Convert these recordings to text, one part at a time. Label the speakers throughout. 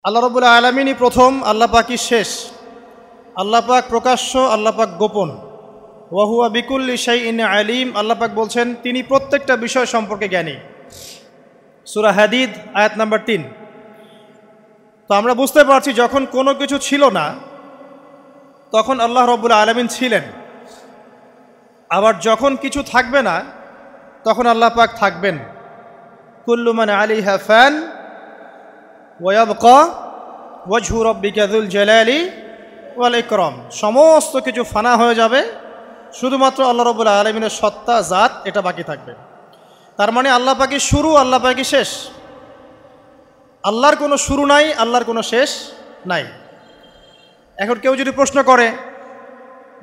Speaker 1: আল্লাহ রাব্বুল আলামিনই প্রথম, আল্লাহ পাকই শেষ। আল্লাহ পাক প্রকাশ্য, আল্লাহ পাক গোপন। ওয়া হুয়া বিকুল্লি শাইইন আলিম। আল্লাহ পাক বলছেন তিনি প্রত্যেকটা বিষয় সম্পর্কে জ্ঞানী। সূরা হাদিদ আয়াত নাম্বার 3। তো আমরা বুঝতে পারছি যখন কোনো কিছু ছিল না তখন আল্লাহ রাব্বুল আলামিন ছিলেন, আবার যখন কিছু থাকবে না তখন আল্লাহ পাক থাকবেন। কুল্লু মান আলাইহা ফান ওয়া ইয়াবকা ওয়াজহু রাব্বিকা যুল জালালি ওয়াল ইকরাম। সমস্ত কিছু ফানা হয়ে যাবে, শুধুমাত্র আল্লাহ রাব্বুল আলামিনের সত্তা, জাত এটা বাকি থাকবে। তার মানে আল্লাহ পাকই শুরু, আল্লাহ পাকই শেষ। আল্লাহর কোনো শুরু নাই, আল্লাহর কোনো শেষ নাই। এখন কেউ যদি প্রশ্ন করে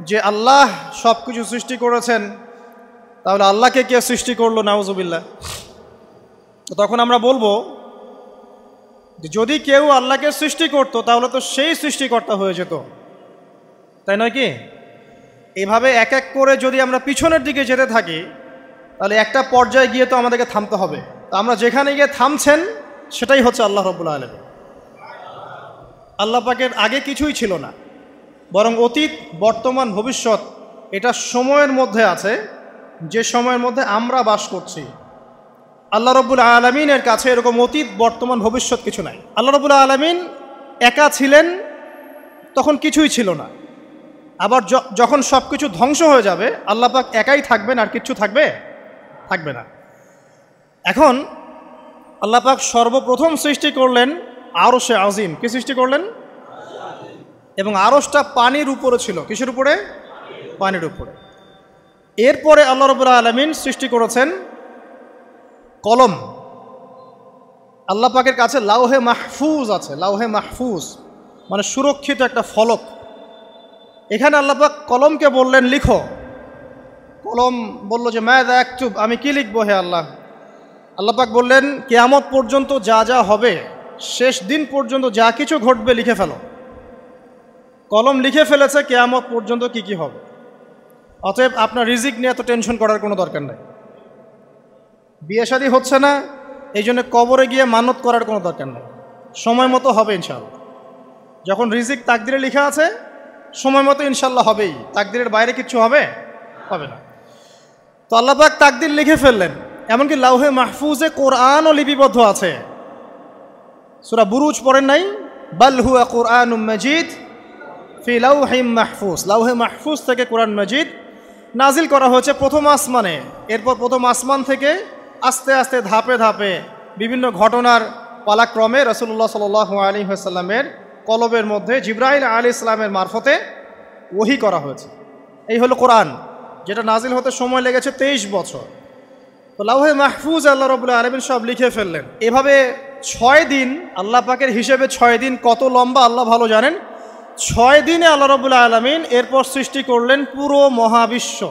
Speaker 1: যে আল্লাহ সব কিছু সৃষ্টি করেছেন, তাহলে আল্লাহকে কে সৃষ্টি করলো? নাউজুবিল্লাহ। তো তখন আমরা বলবো যে যদি কেউ আল্লাহকে সৃষ্টি করতো তাহলে তো সেই সৃষ্টিকর্তা হয়ে যেত, তাই নয় কি? এইভাবে এক এক করে যদি আমরা পিছনের দিকে যেতে থাকি তাহলে একটা পর্যায়ে গিয়ে তো আমাদেরকে থামতে হবে। তো আমরা যেখানে গিয়ে থামছেন সেটাই হচ্ছে আল্লাহ রাব্বুল আলামিন। আল্লাহ পাকের আগে কিছুই ছিল না, বরং অতীত, বর্তমান, ভবিষ্যৎ এটা সময়ের মধ্যে আছে, যে সময়ের মধ্যে আমরা বাস করছি। আল্লাহ রাব্বুল আলামিনের কাছে এরকম অতীত, বর্তমান, ভবিষ্যৎ কিছু নাই। আল্লাহ রাব্বুল আলামিন একা ছিলেন, তখন কিছুই ছিল না। আবার যখন সব কিছু ধ্বংস হয়ে যাবে আল্লাহ পাক একাই থাকবেন, আর কিচ্ছু থাকবে না। এখন আল্লাহ পাক সর্বপ্রথম সৃষ্টি করলেন আরশে আজিম। কি সৃষ্টি করলেন? এবং আরশটা পানির উপরে ছিল। কিসের উপরে? পানির উপরে। এরপরে আল্লাহ রাব্বুল আলামিন সৃষ্টি করেছেন কলম। আল্লাহ পাকের কাছে লাউহে মাহফুজ আছে। লাউহে মাহফুজ মানে সুরক্ষিত একটা ফলক। এখানে আল্লাহ পাক কলমকে বললেন লিখো। কলম বলল যে মাযা আকতুব, আমি কি লিখবো হে আল্লাহ? আল্লাহ পাক বললেন কিয়ামত পর্যন্ত যা যা হবে, শেষ দিন পর্যন্ত যা কিছু ঘটবে লিখে ফেলো। কলম লিখে ফেলেছে কিয়ামত পর্যন্ত কি কি হবে। অতএব আপনার রিজিক নিয়ে এত টেনশন করার কোনো দরকার নেই। বিয়ে শাদী হচ্ছে না, এই জন্য কবরে গিয়ে মানত করার কোনো দরকার নেই। সময় মতো হবে ইনশাআল্লাহ। যখন রিজিক তাকদিরে লেখা আছে সময় মতো ইনশাল্লাহ হবেই। তাকদিরের বাইরে কিচ্ছু হবে না। তো আল্লাহ পাক তাকদির লিখে ফেললেন। এমনকি লাউহে মাহফুজে কোরআনও লিপিবদ্ধ আছে। সূরা বুরুজ পড়েন নাই? বাল হুয়া কুরআনুম মাজিদ ফি লাউহিম মাহফুজ। লাউহে মাহফুজ থেকে কোরআন মাজিদ নাজিল করা হয়েছে প্রথম আসমানে। এরপর প্রথম আসমান থেকে আস্তে আস্তে ধাপে ধাপে বিভিন্ন ঘটনার পালাক্রমে রাসূলুল্লাহ সাল্লাল্লাহু আলাইহি ওয়াসাল্লামের কলবের মধ্যে জিবরাইল আলাইহিস সালামের মারফতে ওহী করা হয়েছে। এই হলো কোরআন, যেটা নাজিল হতে সময় লেগেছে 23 বছর। তো লাউহে মাহফুজ আল্লাহ রাব্বুল আলামিন সব লিখে ফেললেন। এভাবে 6 দিন, আল্লাহ পাকের হিসেবে 6 দিন কত লম্বা আল্লাহ ভালো জানেন। 6 দিনে আল্লাহ রাব্বুল আলামিন এরপর সৃষ্টি করলেন পুরো মহাবিশ্ব।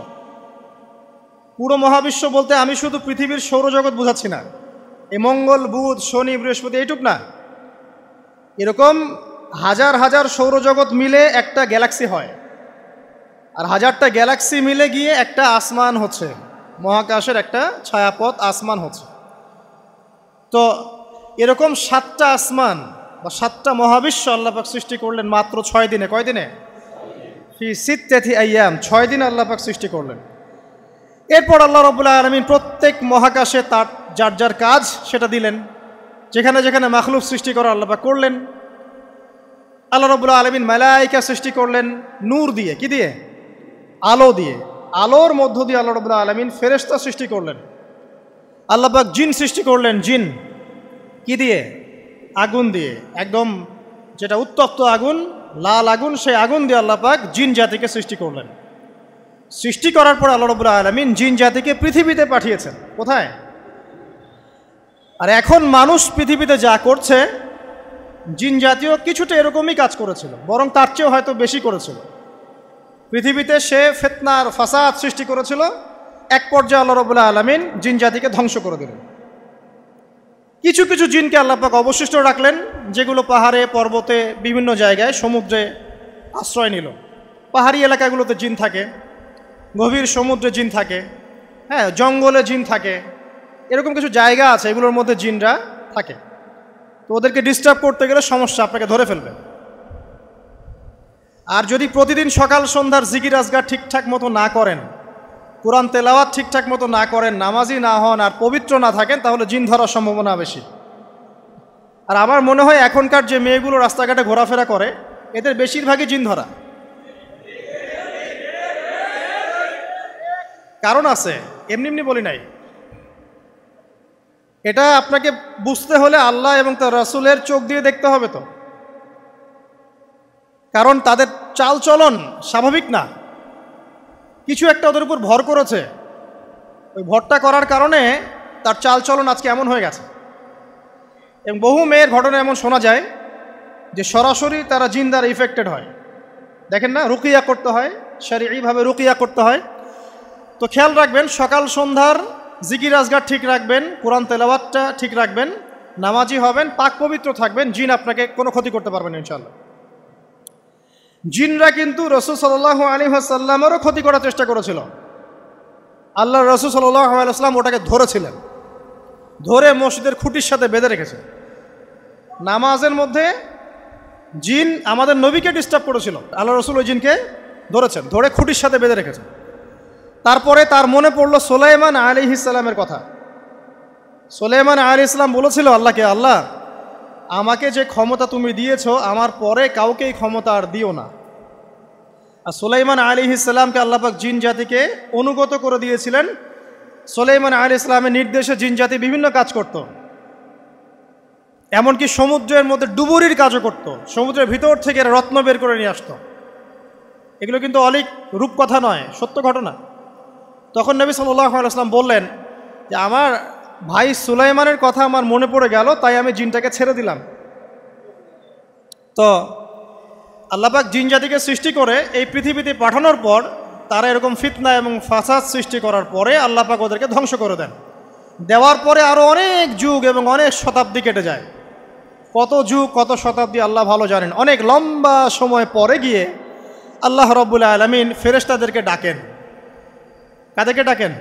Speaker 1: পুরো মহাবিশ্ব বলতে আমি শুধু পৃথিবীর সৌরজগৎ বোঝাচ্ছি না। এই মঙ্গল, বুধ, শনি, বৃহস্পতি এইটুক না, এরকম হাজার হাজার সৌরজগৎ মিলে একটা গ্যালাক্সি হয়, আর হাজারটা গ্যালাক্সি মিলে গিয়ে একটা আসমান হচ্ছে, মহাকাশের একটা ছায়াপথ আসমান হচ্ছে। তো এরকম 7টা আসমান বা 7টা মহাবিশ্ব আল্লাহ পাক সৃষ্টি করলেন মাত্র 6 দিনে। কয় দিনে? ফি সিত্তাতি আইয়াম। 6 দিন আল্লাহ পাক সৃষ্টি করলেন। এরপর আল্লাহ রাব্বুল আলামিন প্রত্যেক মহাকাশে তার যার যার কাজ সেটা দিলেন। যেখানে যেখানে মাখলুক সৃষ্টি করা আল্লাহ পাক করলেন। আল্লাহ রাব্বুল আলামিন মালায়েকা সৃষ্টি করলেন নূর দিয়ে। কি দিয়ে? আলো দিয়ে। আলোর মধ্য দিয়ে আল্লাহ রাব্বুল আলামিন ফেরেশতা সৃষ্টি করলেন। আল্লাহ পাক জিন সৃষ্টি করলেন। জিন কি দিয়ে? আগুন দিয়ে। একদম যেটা উত্তপ্ত আগুন, লাল আগুন, সেই আগুন দিয়ে আল্লাহ পাক জিন জাতিকে সৃষ্টি করলেন। সৃষ্টি করার পর আল্লাহ রাব্বুল আলামিন জিন জাতিকে পৃথিবীতে পাঠিয়েছেন। কোথায়? আর এখন মানুষ পৃথিবীতে যা করছে, জিন জাতীয় কিছুটা এরকমই কাজ করেছিল, বরং তার চেয়েও হয়তো বেশি করেছিল। পৃথিবীতে সে ফিতনার ফাসাদ সৃষ্টি করেছিল। এক পর্যায়ে আল্লাহ রাব্বুল আলামিন জিন জাতিকে ধ্বংস করে দিলেন। কিছু কিছু জিনকে আল্লাহ পাক অবশিষ্ট রাখলেন, যেগুলো পাহাড়ে, পর্বতে, বিভিন্ন জায়গায়, সমুদ্রে আশ্রয় নিল। পাহাড়ি এলাকাগুলোতে জিন থাকে, গভীর সমুদ্রে জিন থাকে, হ্যাঁ, জঙ্গলে জিন থাকে। এরকম কিছু জায়গা আছে, এগুলোর মধ্যে জিনরা থাকে। তো ওদেরকে ডিস্টার্ব করতে গেলে সমস্যা, আপনাকে ধরে ফেলবে। আর যদি প্রতিদিন সকাল সন্ধ্যার জিকির আজগার ঠিকঠাক মতো না করেন, কোরআন তেলাওয়াত ঠিকঠাক মতো না করেন, নামাজি না হন আর পবিত্র না থাকেন, তাহলে জিন ধরার সম্ভাবনা বেশি। আর আমার মনে হয় এখনকার যে মেয়েগুলো রাস্তাঘাটে ঘোরাফেরা করে, এদের বেশিরভাগই জিন ধরা। কারণ আছে, এমনি এমনি বলি নাই। এটা আপনাকে বুঝতে হলে আল্লাহ এবং তার রাসূলের চোখ দিয়ে দেখতে হবে তো। কারণ তাদের চাল চলন স্বাভাবিক না, কিছু একটা ওদের উপর ভর করেছে। ওই ভরটা করার কারণে তার চাল চলন আজকে এমন হয়ে গেছে। এবং বহু মেয়ের ঘটনা এমন শোনা যায় যে সরাসরি তারা জিন দ্বারা ইফেক্টেড হয়। দেখেন না, রুকিয়া করতে হয়, শরীয়ীভাবে রুকিয়া করতে হয়। তো খেয়াল রাখবেন, সকাল সন্ধ্যার জিকির আজগার ঠিক রাখবেন, কোরআন তেলাওয়াতটা ঠিক রাখবেন, নামাজি হবেন, পাক পবিত্র থাকবেন, জিন আপনাকে কোনো ক্ষতি করতে পারবেন না ইনশাআল্লাহ। জিনরা কিন্তু রাসূল সাল্লাল্লাহু আলাইহি ওয়াসাল্লামেরও ক্ষতি করার চেষ্টা করেছিল। আল্লাহর রাসূল সাল্লাল্লাহু আলাইহি ওয়াসাল্লাম ওটাকে ধরেছিলেন, ধরে মসজিদের খুঁটির সাথে বেঁধে রেখেছেন। নামাজের মধ্যে জিন আমাদের নবীকে ডিস্টার্ব করেছিল, আল্লাহ রাসূল ওই জিনকে ধরেছেন, ধরে খুঁটির সাথে বেঁধে রেখেছেন। তারপরে তার মনে পড়ল সুলাইমান আলাইহিস সালামের কথা। সুলাইমান আলাইহিস সালাম বলেছিল আল্লাহকে, আল্লাহ আমাকে যে ক্ষমতা তুমি দিয়েছো, আমার পরে কাউকে এই ক্ষমতা আর দিও না। আর সুলাইমান আলাইহিস সালামকে আল্লাহ পাক জিন জাতিকে অনুগত করে দিয়েছিলেন। সুলাইমান আলাইহিস সালামের নির্দেশে জিন জাতি বিভিন্ন কাজ করত, এমনকি সমুদ্রের মধ্যে ডুবুরির কাজও করত, সমুদ্রের ভিতর থেকে রত্ন বের করে নিয়ে আসতো। এগুলো কিন্তু অলিক রূপকথা নয়, সত্য ঘটনা। তখন নবী সাল্লাল্লাহু আলাইহি ওয়াসাল্লাম বললেন যে আমার ভাই সুলাইমানের কথা আমার মনে পড়ে গেল, তাই আমি জিনটাকে ছেড়ে দিলাম। তো আল্লাহ পাক জিন জাতিকে সৃষ্টি করে এই পৃথিবীতে পাঠানোর পর তারা এরকম ফিতনা এবং ফাসাদ সৃষ্টি করার পরে আল্লাহ পাক ওদেরকে ধ্বংস করে দেন। দেওয়ার পরে আরও অনেক যুগ এবং অনেক শতাব্দী কেটে যায়। কত যুগ কত শতাব্দী আল্লাহ ভালো জানেন। অনেক লম্বা সময় পরে গিয়ে আল্লাহ রাব্বুল আলামিন ফেরেশতাদেরকে ডাকেন। কাদেরকে ডাকেন?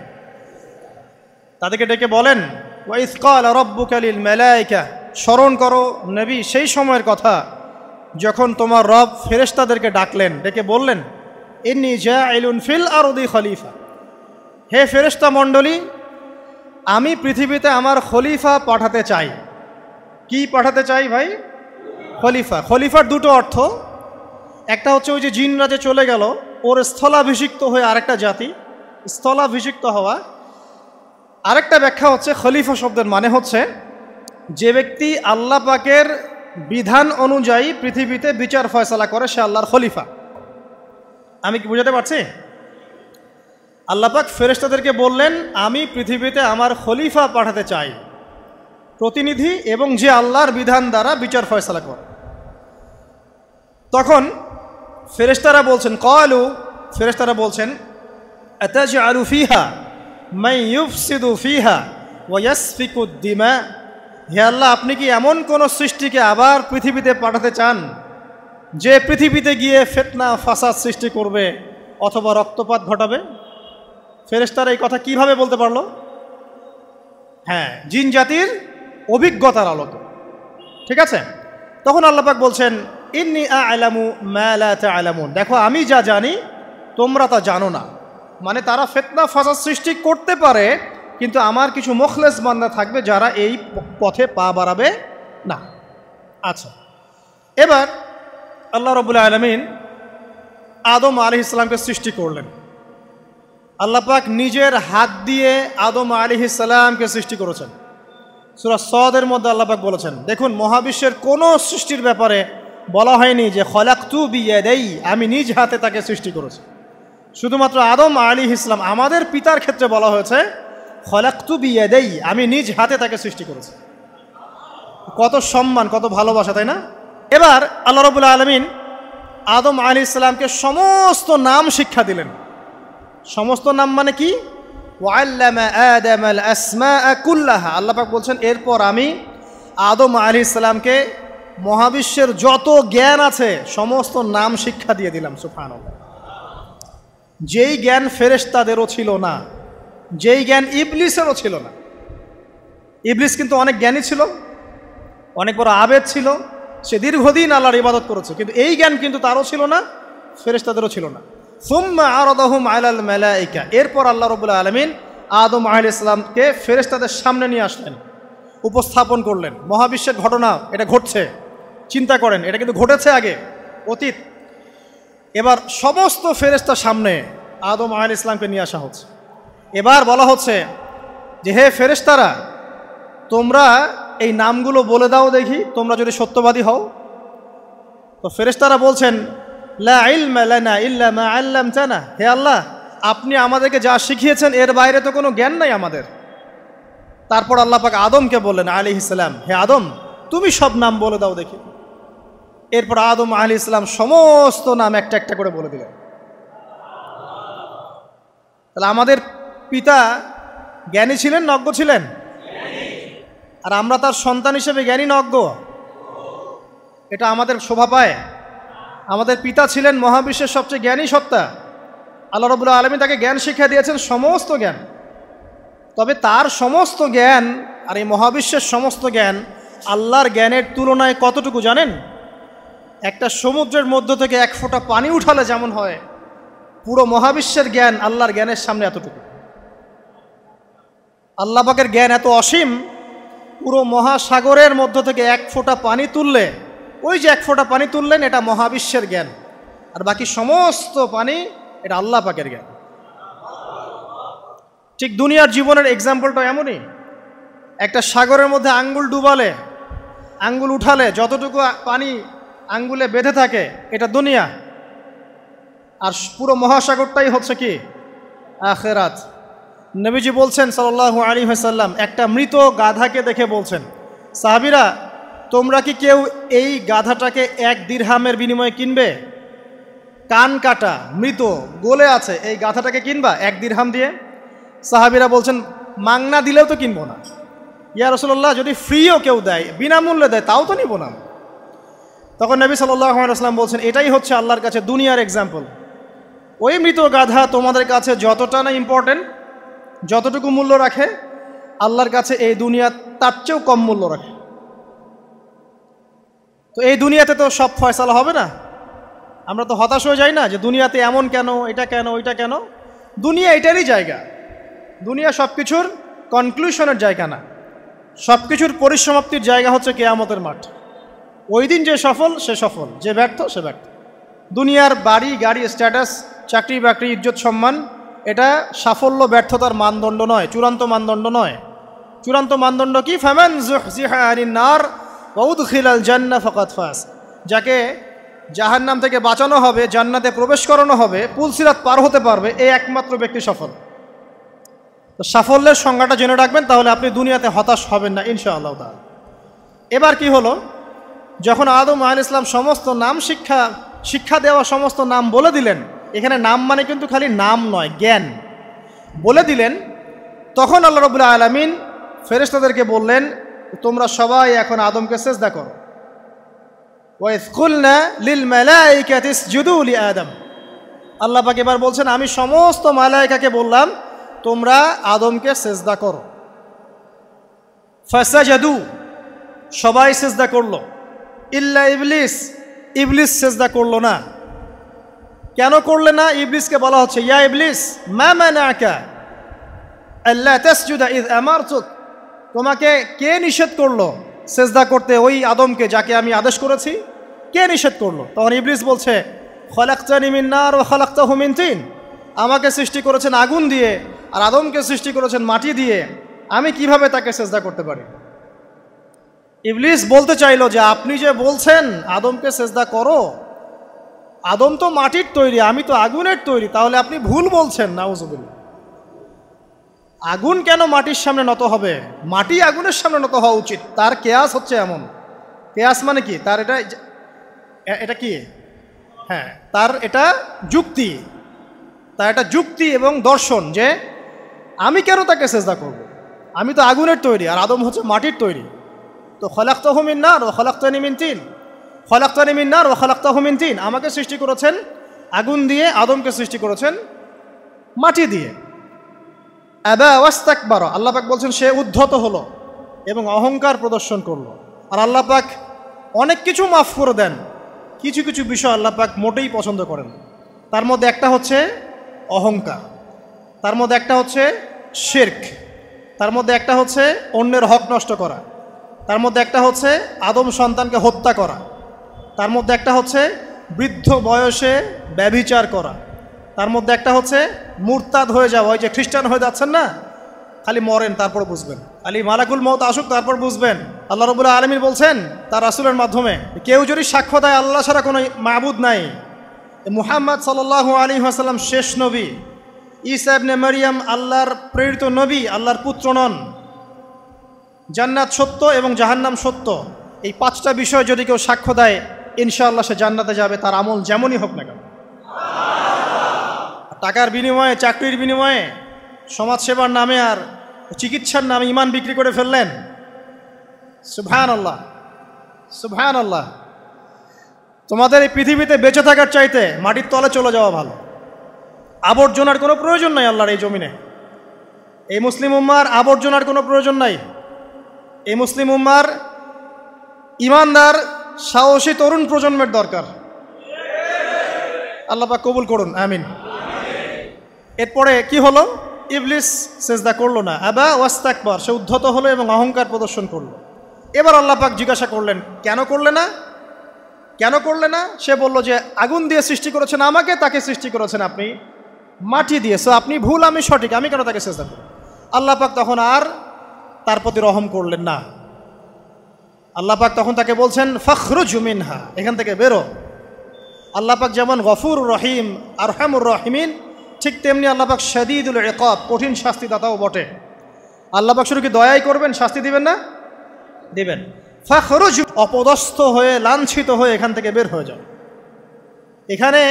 Speaker 1: তাদেরকে ডেকে বলেন, ওয়া ইয ক্বালা রাব্বুকা লিল মালায়েকা, স্মরণ করো নবী সেই সময়ের কথা যখন তোমার রব ফেরেশতাদেরকে ডাকলেন, ডেকে বললেন, ইন্নী জাইলুন ফিল আরদি খলিফা, হে ফেরেশতা মণ্ডলী, আমি পৃথিবীতে আমার খলিফা পাঠাতে চাই। কি পাঠাতে চাই ভাই? খলিফা। খলিফার দুটো অর্থ, একটা হচ্ছে ওই যে জিনরা যে চলে গেল, ওর স্থলাভিষিক্ত হয়ে আরেকটা জাতি, স্থলাভিষিক্ত হওয়া। আরেকটা ব্যাখ্যা হচ্ছে খলিফা শব্দের মানে হচ্ছে যে ব্যক্তি আল্লাহ পাকের বিধান অনুযায়ী পৃথিবীতে বিচার ফয়সালা করে, সে আল্লাহর খলিফা। আমি কি বুঝাতে পারছি? আল্লাহ পাক ফেরেশতাদেরকে বললেন, আমি পৃথিবীতে আমার খলিফা পাঠাতে চাই, প্রতিনিধি, এবং যে আল্লাহর বিধান দ্বারা বিচার ফয়সালা করে। তখন ফেরেশতারা বলছেন, ক্বালু, ফেরেশতারা বলছেন, আতাজআলু ফিহা মান ইউফসিদু ফিহা ওয়া ইয়াসফিকুদ দিমা, হে আল্লাহ, আপনি কি এমন কোন সৃষ্টিকে আবার পৃথিবীতে পাঠাতে চান যে পৃথিবীতে গিয়ে ফিতনা ফাসাদ সৃষ্টি করবে অথবা রক্তপাত ঘটাবে? ফেরেশতারা এই কথা কিভাবে বলতে পারলো? হ্যাঁ, জিন জাতির অভিজ্ঞতার আলোতে। ঠিক আছে? তখন আল্লাহ পাক বলছেন, ইন্নী আ'লামু মা লা তা'লামুন, দেখো আমি যা জানি তোমরা তা জানো না। মানে তারা ফিতনা ফাসাদ সৃষ্টি করতে পারে, কিন্তু আমার কিছু মুখলেস বান্দা থাকবে যারা এই পথে পা বাড়াবে না। আচ্ছা, এবার আল্লাহ রাব্বুল আলামিন আদম আলাইহিস সালামকে সৃষ্টি করলেন। আল্লাহ পাক নিজের হাত দিয়ে আদম আলাইহিস সালামকে সৃষ্টি করেছেন। সূরা সদের মধ্যে আল্লাহ পাক বলেছেন, দেখুন মহাবিশ্বের কোনো সৃষ্টির ব্যাপারে বলা হয়নি যে খলাকতু বিয়াদাই, আমি নিজ হাতে তাকে সৃষ্টি করেছি। শুধুমাত্র আদম আলাইহিস সালাম, আমাদের পিতার ক্ষেত্রে বলা হয়েছে খলাকতু বিয়াদাই, আমি নিজ হাতে তাকে সৃষ্টি করেছি। কত সম্মান, কত ভালোবাসা, তাই না? এবার আল্লাহ রাব্বুল আলামিন আদম আলাইহিস সালামকে সমস্ত নাম শিক্ষা দিলেন। সমস্ত নাম মানে কি? ওয়াল্লামা আদামাল আসমাআ কুল্লাহা, আল্লাহ পাক বলছেন এরপর আমি আদম আলাইহিস সালামকে মহাবিশ্বের যত জ্ঞান আছে সমস্ত নাম শিক্ষা দিয়ে দিলাম। সুবহানাল্লাহ। যেই জ্ঞান ফেরেশতাদেরও ছিল না, যেই জ্ঞান ইবলিসেরও ছিল না। ইবলিস কিন্তু অনেক জ্ঞানী ছিল, অনেক বড় আবেদ ছিল, সে দীর্ঘদিন আল্লাহর ইবাদত করেছে, কিন্তু এই জ্ঞান কিন্তু তারও ছিল না, ফেরেশতাদেরও ছিল না। সুম্মা আরাদাহুম আলাল মালাইকা, এরপর আল্লাহ রাব্বুল আলামিন আদম আলাইহিস সালামকে ফেরেশতাদের সামনে নিয়ে আসলেন, উপস্থাপন করলেন। মহাবিশ্বের ঘটনা, এটা ঘটছে, চিন্তা করেন, এটা কিন্তু ঘটেছে আগে, অতীত। এবার সমস্ত ফেরেশতার সামনে আদম আলাইহিস সালামকে নিয়ে আসা হচ্ছে। এবার বলা হচ্ছে যে, হে ফেরেশতারা, তোমরা এই নামগুলো বলে দাও দেখি, তোমরা যদি সত্যবাদী হও। তো ফেরেশতারা বলছেন, লা ইলমা লানা ইল্লা মা আল্লামতানা, হে আল্লাহ, আপনি আমাদেরকে যা শিখিয়েছেন এর বাইরে তো কোনো জ্ঞান নাই আমাদের। তারপর আল্লাহ পাক আদমকে বললেন আলাইহিস সালাম, হে আদম, তুমি সব নাম বলে দাও দেখি। এরপর আদম আলাইহিস সালাম সমস্ত নাম একটা একটা করে বলে দিলেন। তাহলে আমাদের পিতা জ্ঞানী ছিলেন, নজ্ঞ ছিলেন? আর আমরা তার সন্তান হিসেবে জ্ঞানী না অজ্ঞ? এটা আমাদের শোভা পায়। আমাদের পিতা ছিলেন মহাবিশ্বের সবচেয়ে জ্ঞানী সত্তা। আল্লাহ রাব্বুল আলামিন তাকে জ্ঞান শিক্ষা দিয়েছেন, সমস্ত জ্ঞান। তবে তার সমস্ত জ্ঞান আর এই মহাবিশ্বের সমস্ত জ্ঞান আল্লাহর জ্ঞানের তুলনায় কতটুকু জানেন? একটা সমুদ্রের মধ্য থেকে এক ফোঁটা পানি উঠালে যেমন হয়, পুরো মহাবিশ্বের জ্ঞান আল্লাহর জ্ঞানের সামনে এতটুকু। আল্লাহ পাকের জ্ঞান এত অসীম, পুরো মহাসাগরের মধ্য থেকে এক ফোঁটা পানি তুললে, ওই যে এক ফোঁটা পানি তুললেন, এটা মহাবিশ্বের জ্ঞান। আর বাকি সমস্ত পানি এটা আল্লাহ পাকের জ্ঞান। ঠিক দুনিয়ার জীবনের এক্সাম্পলটা এমনই। একটা সাগরের মধ্যে আঙ্গুল ডুবালে, আঙ্গুল উঠালে যতটুকু পানি আঙ্গুলে বেঁধে থাকে, এটা দুনিয়া। আর পুরো মহাসাগরটাই হচ্ছে কি? আখিরাত। নবীজি বলছেন সাল্লাল্লাহু আলাইহি ওয়াসাল্লাম, একটা মৃত গাধাকে দেখে বলছেন, সাহাবীরা, তোমরা কি কেউ এই গাধাটাকে 1 দিরহামের বিনিময়ে কিনবে? কান কাটা, মৃত, গলে আছে, এই গাধাটাকে কিনবা 1 দিরহাম দিয়ে? সাহাবীরা বলছেন, মাংনা দিলেও তো কিনবো না। ইয়া রাসূলুল্লাহ, যদি ফ্রিও কেউ দেয়, বিনামূল্যে দেয়, তাও তো নিব না। তখন নবী সাল্লাল্লাহু আলাইহি ওয়াসাল্লাম বলছেন, এটাই হচ্ছে আল্লাহর কাছে দুনিয়ার এক্সাম্পল। ওই মৃত গাধা তোমাদের কাছে যতটা না ইম্পর্টেন্ট, যতটুকু মূল্য রাখে, আল্লাহর কাছে এই দুনিয়া তার চেয়েও কম মূল্য রাখে। তো এই দুনিয়াতে তো সব ফয়সালা হবে না। আমরা তো হতাশ হয়ে যাই না যে দুনিয়াতে এমন কেন, এটা কেন, ওইটা কেন। দুনিয়া এটারই জায়গা। দুনিয়া সব কিছুর কনক্লুশনের জায়গা না, সব কিছুর পরিসমাপ্তির জায়গা হচ্ছে কিয়ামতের মাঠ। ওই দিন যে সফল সে সফল, যে ব্যর্থ সে ব্যর্থ। দুনিয়ার বাড়ি গাড়ি, স্ট্যাটাস, চাকরি বাকরি, ইজ্জত সম্মান, এটা সাফল্য ব্যর্থতার মানদণ্ড নয়, চূড়ান্ত মানদণ্ড নয়। চূড়ান্ত মানদণ্ড কি? ফামান যুহজিহা আনিন নার ওয়া উদখিলাল জান্নাহ ফাকাদ ফাজ। যাকে জাহান্নাম থেকে বাঁচানো হবে, জান্নাতে প্রবেশ করানো হবে, পুলসিরাত পার হতে পারবে, এই একমাত্র ব্যক্তি সফল। তো সাফল্যের সংজ্ঞাটা জেনে রাখবেন, তাহলে আপনি দুনিয়াতে হতাশ হবেন না ইনশাআল্লাহ তাআলা। এবার কি হলো, যখন আদম আলাইহিস সালাম সমস্ত নাম শিক্ষা দেওয়া সমস্ত নাম বলে দিলেন, এখানে নাম মানে কিন্তু খালি নাম নয়, জ্ঞান বলে দিলেন, তখন আল্লাহ রাব্বুল আলামিন ফেরেশতাদেরকে বললেন, তোমরা সবাই এখন আদমকে সিজদা করো। ওয়া ইয কুলনা লিল মালাইকাতি ইসজুদু লি আদম। আল্লাহ পাক এবার বলছেন, আমি সমস্ত মালায়েকাকে বললাম তোমরা আদমকে সিজদা করো। ফাসাজাদু, সবাই সিজদা করলো, ইল্লা ইবলিস, ইবলিস সিজদা করলো না। কেন করলে না? ইবলিসকে বলা হচ্ছে, ইয়া ইবলিস মা মানাকা আল্লা তাসজুদা ইয আমারতুক, তোমাকে কে নিষেধ করলো সিজদা করতে ওই আদমকে যাকে আমি আদেশ করেছি? কে নিষেধ করলো? তখন ইবলিস বলছে, খলাকতানি মিন নার ওয়া খলাকতাহু মিন তিন, আমাকে সৃষ্টি করেছেন আগুন দিয়ে আর আদমকে সৃষ্টি করেছেন মাটি দিয়ে, আমি কিভাবে তাকে সিজদা করতে পারি? ইবলিস বলতে চাইলো যে আপনি যে বলছেন আদমকে সিজদা করো, আদম তো মাটির তৈরি, আমি তো আগুনের তৈরি, তাহলে আপনি ভুল বলছেন। নাউজুবিল্লাহ। আগুন কেন মাটির সামনে নত হবে? মাটি আগুনের সামনে নত হওয়া উচিত। তার কেয়াস হচ্ছে এমন। কেয়াস মানে কি? তার এটা কি? হ্যাঁ, তার এটা যুক্তি, তার এটা যুক্তি এবং দর্শন যে আমি কেন তাকে সিজদা করব? আমি তো আগুনের তৈরি আর আদম হচ্ছে মাটির তৈরি। তো খলাকতাহু মিন নার ওয়া খলাকতানি মিন তিন, খলাকতানি মিন নার ওয়া খলাকতাহু মিন তিন, আমাকে সৃষ্টি করেছেন আগুন দিয়ে, আদমকে সৃষ্টি করেছেন মাটি দিয়ে। আবা ওয়াস্তাকবারা, আল্লাহ পাক বলছেন সে উদ্ধত হলো এবং অহংকার প্রদর্শন করলো। আর আল্লাহ পাক অনেক কিছু মাফ করে দেন, কিছু কিছু বিষয় আল্লাহ পাক মোটেই পছন্দ করেন। তার মধ্যে একটা হচ্ছে অহংকার, তার মধ্যে একটা হচ্ছে শিরক, তার মধ্যে একটা হচ্ছে অন্যের হক নষ্ট করা, তার মধ্যে একটা হচ্ছে আদম সন্তানকে হত্যা করা, তার মধ্যে একটা হচ্ছে বৃদ্ধ বয়সে ব্যভিচার করা, তার মধ্যে একটা হচ্ছে মুরতাদ হয়ে যাওয়া। ওই যে খ্রিস্টান হয়ে যাচ্ছেন না, খালি মরেন তারপর বুঝবেন, খালি মালাকুল মউত আসুক তারপর বুঝবেন। আল্লাহ রাব্বুল আলামিন বলছেন তার রাসূলের মাধ্যমে, কেউ যদি সাক্ষ্য দেয় আল্লাহ ছাড়া কোনো মাবুদ নাই, মুহাম্মদ সাল্লাল্লাহু আলাইহি ওয়াসাল্লাম শেষ নবী, ঈসা ইবনে মারইয়াম আল্লাহর প্রেরিত নবী, আল্লাহর পুত্র নন, জান্নাত সত্য এবং জাহান্নাম সত্য, এই পাঁচটা বিষয় যদি কেউ সাক্ষ্য দেয় ইনশাআল্লাহ সে জান্নাতে যাবে, তার আমল যেমনই হোক না কেন। টাকার বিনিময়ে, চাকরির বিনিময়ে, সমাজসেবার নামে আর চিকিৎসার নামে ইমান বিক্রি করে ফেললেন, সুবহানাল্লাহ সুবহানাল্লাহ। তোমাদের এই পৃথিবীতে বেঁচে থাকার চাইতে মাটির তলে চলে যাওয়া ভালো। আবর্জনার কোনো প্রয়োজন নাই আল্লাহর এই জমিনে। এই মুসলিম উম্মার আবর্জনার কোনো প্রয়োজন নাই। এই মুসলিম উম্মার ইমানদার সাহসী তরুণ প্রজন্মের দরকার। আল্লাহ পাক কবুল করুন, আমিন। এরপরে কি হলো? ইবলিস সেজদা করলো না, আবা ওয়াস্তাকবার, সে উদ্ধত হলো এবং অহংকার প্রদর্শন করলো। এবার আল্লাহ পাক জিজ্ঞাসা করলেন, কেন করলে না, কেন করলে না? সে বলল যে আগুন দিয়ে সৃষ্টি করেছেন আমাকে, তাকে সৃষ্টি করেছেন আপনি মাটি দিয়ে, সো আপনি ভুল আমি সঠিক, আমি কেন তাকে সেজদা করব? আল্লাহ পাক তখন আর তার প্রতি রহম করলেন না। আল্লাহ পাক তখন তাকে বলছেন ফখরুজ মিনহা, এখান থেকে বেরো। আল্লাহ পাক যেমন গফুর রহিম আরহামুর রহিমিন, ঠিক তেমনি আল্লাহ পাক শাদীদুল ইকাব, কঠিন শাস্তিদাতাও বটে। আল্লাহ পাক শুধু কি দয়াই করবেন, শাস্তি দিবেন না? দিবেন। ফখরুজ, অপদস্থ হয়ে লাঞ্ছিত হয়ে এখান থেকে বের হয়ে যাও। এখানে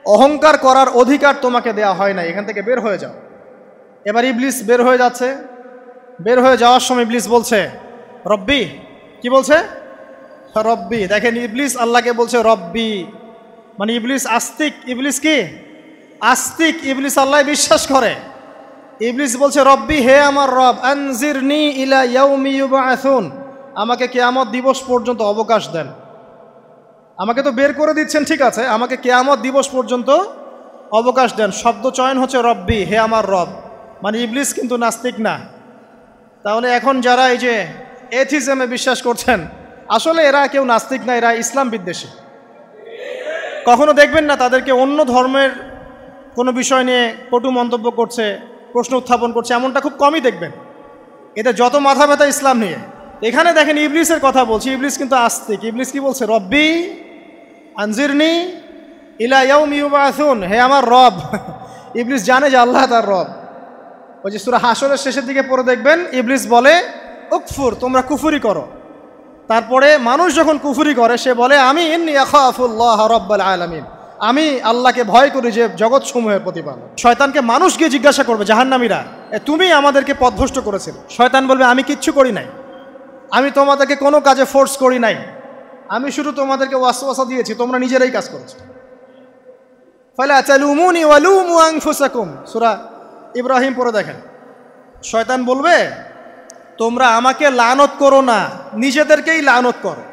Speaker 1: অহংকার করার অধিকার তোমাকে দেয়া হয় না, এখান থেকে বের হয়ে যাও। এবার ইবলিস বের হয়ে যাচ্ছে। বের হয়ে যাওয়ার সময় ইবলিস বলছে রব্বি, কি বলছে? রব্বি। দেখেন ইবলিস আল্লাহকে বলছে রব্বি, মানে ইবলিস আস্তিক। ইবলিস কি আস্তিক? ইবলিস আল্লাহ বিশ্বাস করে। ইবলিস বলছে রব্বি, হে আমার রব, আনজিরনি ইলা ইয়াউমি ইউবআসুন, আমাকে কিয়ামত দিবস পর্যন্ত অবকাশ দেন। আমাকে তো বের করে দিচ্ছেন, ঠিক আছে, আমাকে কিয়ামত দিবস পর্যন্ত অবকাশ দেন। শব্দ চয়ন হচ্ছে রব্বি, হে আমার রব, মানে ইবলিস কিন্তু নাস্তিক না। তাহলে এখন যারা এই যে এথিজমে বিশ্বাস করছেন, আসলে এরা কেউ নাস্তিক না, এরা ইসলাম বিদ্বেষী। কখনো দেখবেন না তাদেরকে অন্য ধর্মের কোনো বিষয় নিয়ে কটু মন্তব্য করছে, প্রশ্ন উত্থাপন করছে, এমনটা খুব কমই দেখবেন। এদের যত মাথা ব্যথা ইসলাম নিয়ে। এখানে দেখেন ইবলিসের কথা বলছি, ইবলিস কিন্তু আস্তিক। ইবলিস কি বলছে? রব্বি আনজিরনি ইলা ইয়াউমি ইউবআসুন, হে আমার রব। ইবলিস জানে যে আল্লাহ তার রব। ওই যে সূরা হাশরের শেষের দিকে পড়ে দেখবেন ইবলিস বলে উকফুর, তোমরা কুফরি করো। তারপরে মানুষ যখন কুফরি করে সে বলে আমি ইন্নী আখাফুল্লাহ রাব্বাল আলামিন, আমি আল্লাহকে ভয় করি যে জগৎ সমূহের প্রতিপালক। শয়তানকে মানুষ গিয়ে জিজ্ঞাসা করবে, জাহান্নামীরা, তুমি আমাদেরকে পথভ্রষ্ট করেছিলে। শয়তান বলবে আমি কিচ্ছু করি নাই, আমি তোমাদেরকে কোনো কাজে ফোর্স করি নাই, আমি শুধু তোমাদেরকে ওয়াসওয়াসা দিয়েছি, তোমরা নিজেরাই কাজ করেছো। ফালা তালুমুনি ওয়ালুমু আনফুসাকুম, সূরা ইব্রাহিম পড়ে দেখেন। শয়তান বলবে তোমরা আমাকে লানত করো না, নিজেদেরকেই লানত করো,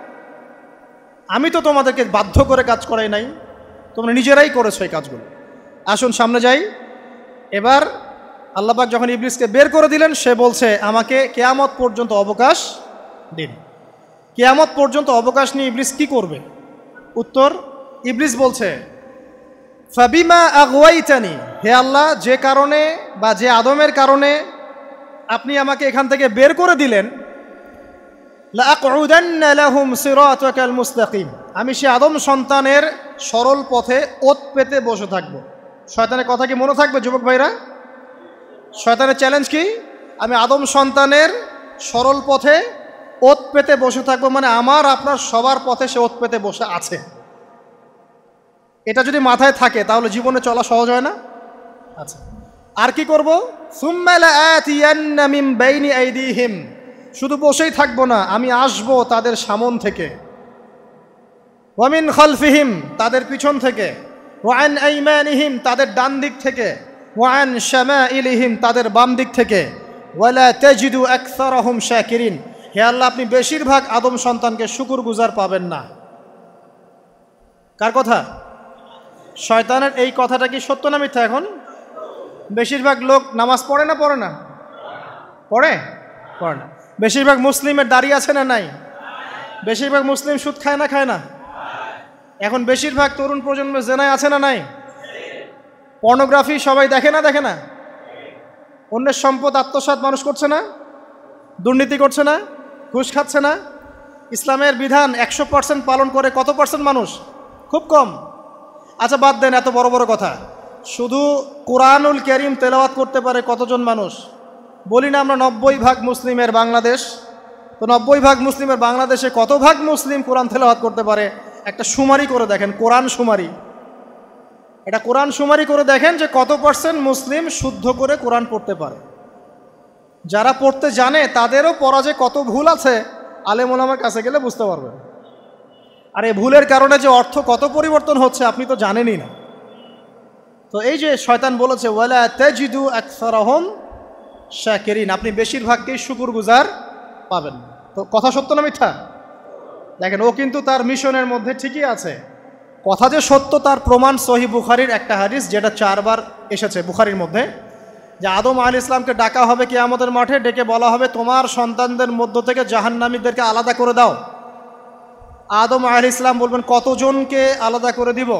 Speaker 1: আমি তো তোমাদেরকে বাধ্য করে কাজ করাই নাই, তোমরা নিজেরাই করেছো এই কাজগুলো। আসুন সামনে যাই। এবার আল্লাহ পাক যখন ইবলিসকে বের করে দিলেন, সে বলছে আমাকে কিয়ামত পর্যন্ত অবকাশ দিন। কিয়ামত পর্যন্ত অবকাশ নিয়ে ইবলিস কি করবে? উত্তর, ইবলিস বলছে ফাবিমা আগওয়াইতানি, হে আল্লাহ, যে কারণে বা যে আদমের কারণে আপনি আমাকে এখান থেকে বের করে দিলেন, লাআকউদান্না লাহুম সিরাতাকাল মুস্তাকিম, আমি সে আদম সন্তানের সরল পথে ওত পেতে বসে থাকব। শয়তানের কথা কি মনে থাকবে যুবক ভাইরা? শয়তানের চ্যালেঞ্জ কি? আমি আদম সন্তানের সরল পথে ওত পেতে বসে থাকবো, মানে আমার আপনার সবার পথে সে ওত পেতে বসে আছে। এটা যদি মাথায় থাকে তাহলে জীবনে চলা সহজ হয় না? আচ্ছা, আর কি করব? সুম্মা লাআতিয়ান্না মিন বাইনি আইদিহিম, শুধু বসেই থাকবো না, আমি আসবো তাদের সামন থেকে, ওয়া মিন খালফিহিম, তাদের পিছন থেকে, ওয়া আন আইমানিহিম, তাদের ডান দিক থেকে, ওয়া আন শামাইলিহিম, তাদের বাম দিক থেকে, ওয়ালা তাজিদু আকসারাহুম শাকিরিন, হে আল্লাহ আপনি বেশিরভাগ আদম সন্তানকে শুকরগুজার পাবেন না। কার কথা? শয়তানের। এই কথাটা কি সত্য না মিথ্যা? এখন বেশিরভাগ লোক নামাজ পড়ে না পড়ে না? পড়ে পড়ে না। বেশিরভাগ মুসলিমের দাড়ি আছে না নাই? বেশিরভাগ মুসলিম সুদ খায় না খায় না? এখন বেশিরভাগ তরুণ প্রজন্মের জেনায় আছে না নাই? পর্নোগ্রাফি সবাই দেখে না দেখে না? অন্যের সম্পদ আত্মসাৎ মানুষ করছে না? দুর্নীতি করছে না? ঘুষ খাচ্ছে না? ইসলামের বিধান 100% পালন করে কত পার্সেন্ট মানুষ? খুব কম। আচ্ছা বাদ দেন এত বড় বড় কথা, শুধু কোরআনুল কারীম তেলাওয়াত করতে পারে কতজন মানুষ? বলি না আমরা 90% মুসলিমের বাংলাদেশ, তো 90% মুসলিমের বাংলাদেশে কত ভাগ মুসলিম কোরআন তেলাওয়াত করতে পারে? একটা শুমারি করে দেখেন, কোরআন শুমারি। এটা কোরআন শুমারি করে দেখেন যে কত পার্সেন্ট মুসলিম শুদ্ধ করে কোরআন পড়তে পারে। যারা পড়তে জানে তাদেরও পড়া যে কত ভুল আছে আলেম ওলামার কাছে গেলে বুঝতে পারবেন। আর এই ভুলের কারণে যে অর্থ কত পরিবর্তন হচ্ছে আপনি তো জানেনই না। তো এই যে শয়তান বলেছে ওয়ালা তাজিদু আকসারাহুম শাকিরিন, আপনি বেশিরভাগকেই শুকরগুজার পাবেন। তো কথা সত্য না মিথ্যা? দেখেন ও কিন্তু তার মিশনের মধ্যে ঠিকই আছে। কথা যে সত্য তার প্রমাণ সহিহ বুখারীর একটা হাদিস, যেটা 4 বার এসেছে বুখারীর মধ্যে, যে আদম আলাইহিস সালামকে ডাকা হবে কিয়ামতের মাঠে, ডেকে বলা হবে তোমার সন্তানদের মধ্য থেকে জাহান্নামীদেরকে আলাদা করে দাও। আদম আলাইহিস সালাম বলবেন কতজনকে আলাদা করে দিব?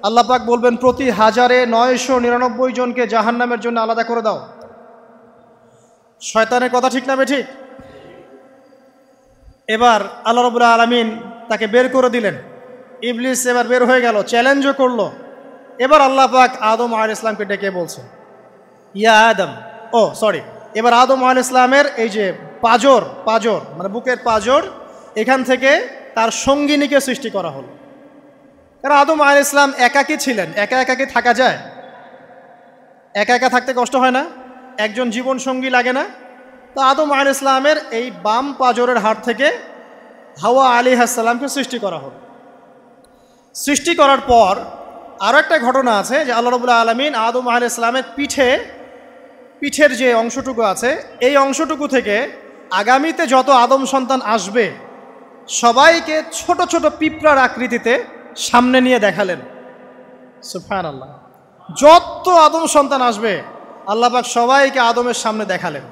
Speaker 1: আল্লাহ পাক বলবেন প্রতি 1099 জনকে জাহান্নামের জন্য আলাদা করে দাও। শয়তানের কথা ঠিক না বেঠিক? এবার আল্লাহ রাব্বুল আলামিন তাকে বের করে দিলেন। ইবলিস এবার বের হয়ে গেল, চ্যালেঞ্জও করলো। এবার আল্লাহ পাক আদম আলাইহিস সালামকে ডেকে বলছে ইয়া আদম, এবার আদম আলাইহিস সালামের এই যে পাজর মানে বুকের পাজর, এখান থেকে তার সঙ্গিনীকে সৃষ্টি করা হলো। কারণ আদম আলাইহিস সালাম একাকী ছিলেন, একা কি থাকা যায়? একা থাকতে কষ্ট হয় না? একজন জীবন সঙ্গী লাগে না? তো আদম আলাইহিস সালামের এই বাম পাজরের হাড় থেকে হাওয়া আলাইহিস সালামকে সৃষ্টি করা হলো। সৃষ্টি করার পর আরও একটা ঘটনা আছে যে আল্লাহ রাব্বুল আলামিন আদম আলাইহিস সালামের পিঠের যে অংশটুকু আছে, এই অংশটুকু থেকে আগামীতে যত আদম সন্তান আসবে সবাইকে ছোট ছোট পিঁপড়ার আকৃতিতে সামনে নিয়ে দেখালেন। সুবহানাল্লাহ। যত আদম সন্তান আসবে আল্লাহ পাক সবাইকে আদমের সামনে দেখালেন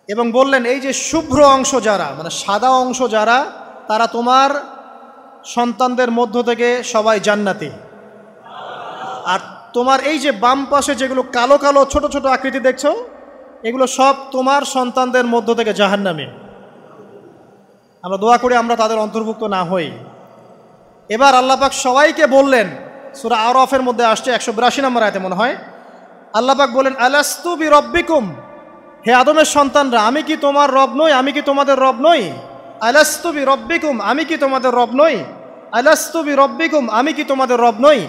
Speaker 1: এবং বললেন এই যে শুভ্র অংশ যারা, মানে সাদা অংশ যারা, তারা তোমার সন্তানদের মধ্য থেকে সবাই জান্নাতি। আর তোমার এই যে বাম পাশে যেগুলো কালো কালো ছোট ছোট আকৃতি দেখছো, এগুলো সব তোমার সন্তানদের মধ্য থেকে জাহান্নামী। আমরা দোয়া করি আমরা তাদের অন্তর্ভুক্ত না হই। এবার আল্লাহ পাক সবাইকে বললেন, সূরা আরাফের মধ্যে আসছে 182 নম্বর আয়াতে মনে হয়, আল্লাহ পাক বলেন আলাস্তু বিরব্বিকুম, হে আদমের সন্তানরা আমি কি তোমার রব নই? আমি কি তোমাদের রব নই? আলাস্তু বিরব্বিকুম, আমি কি তোমাদের রব নই? আলাস্তু বিরব্বিকুম, আমি কি তোমাদের রব নই?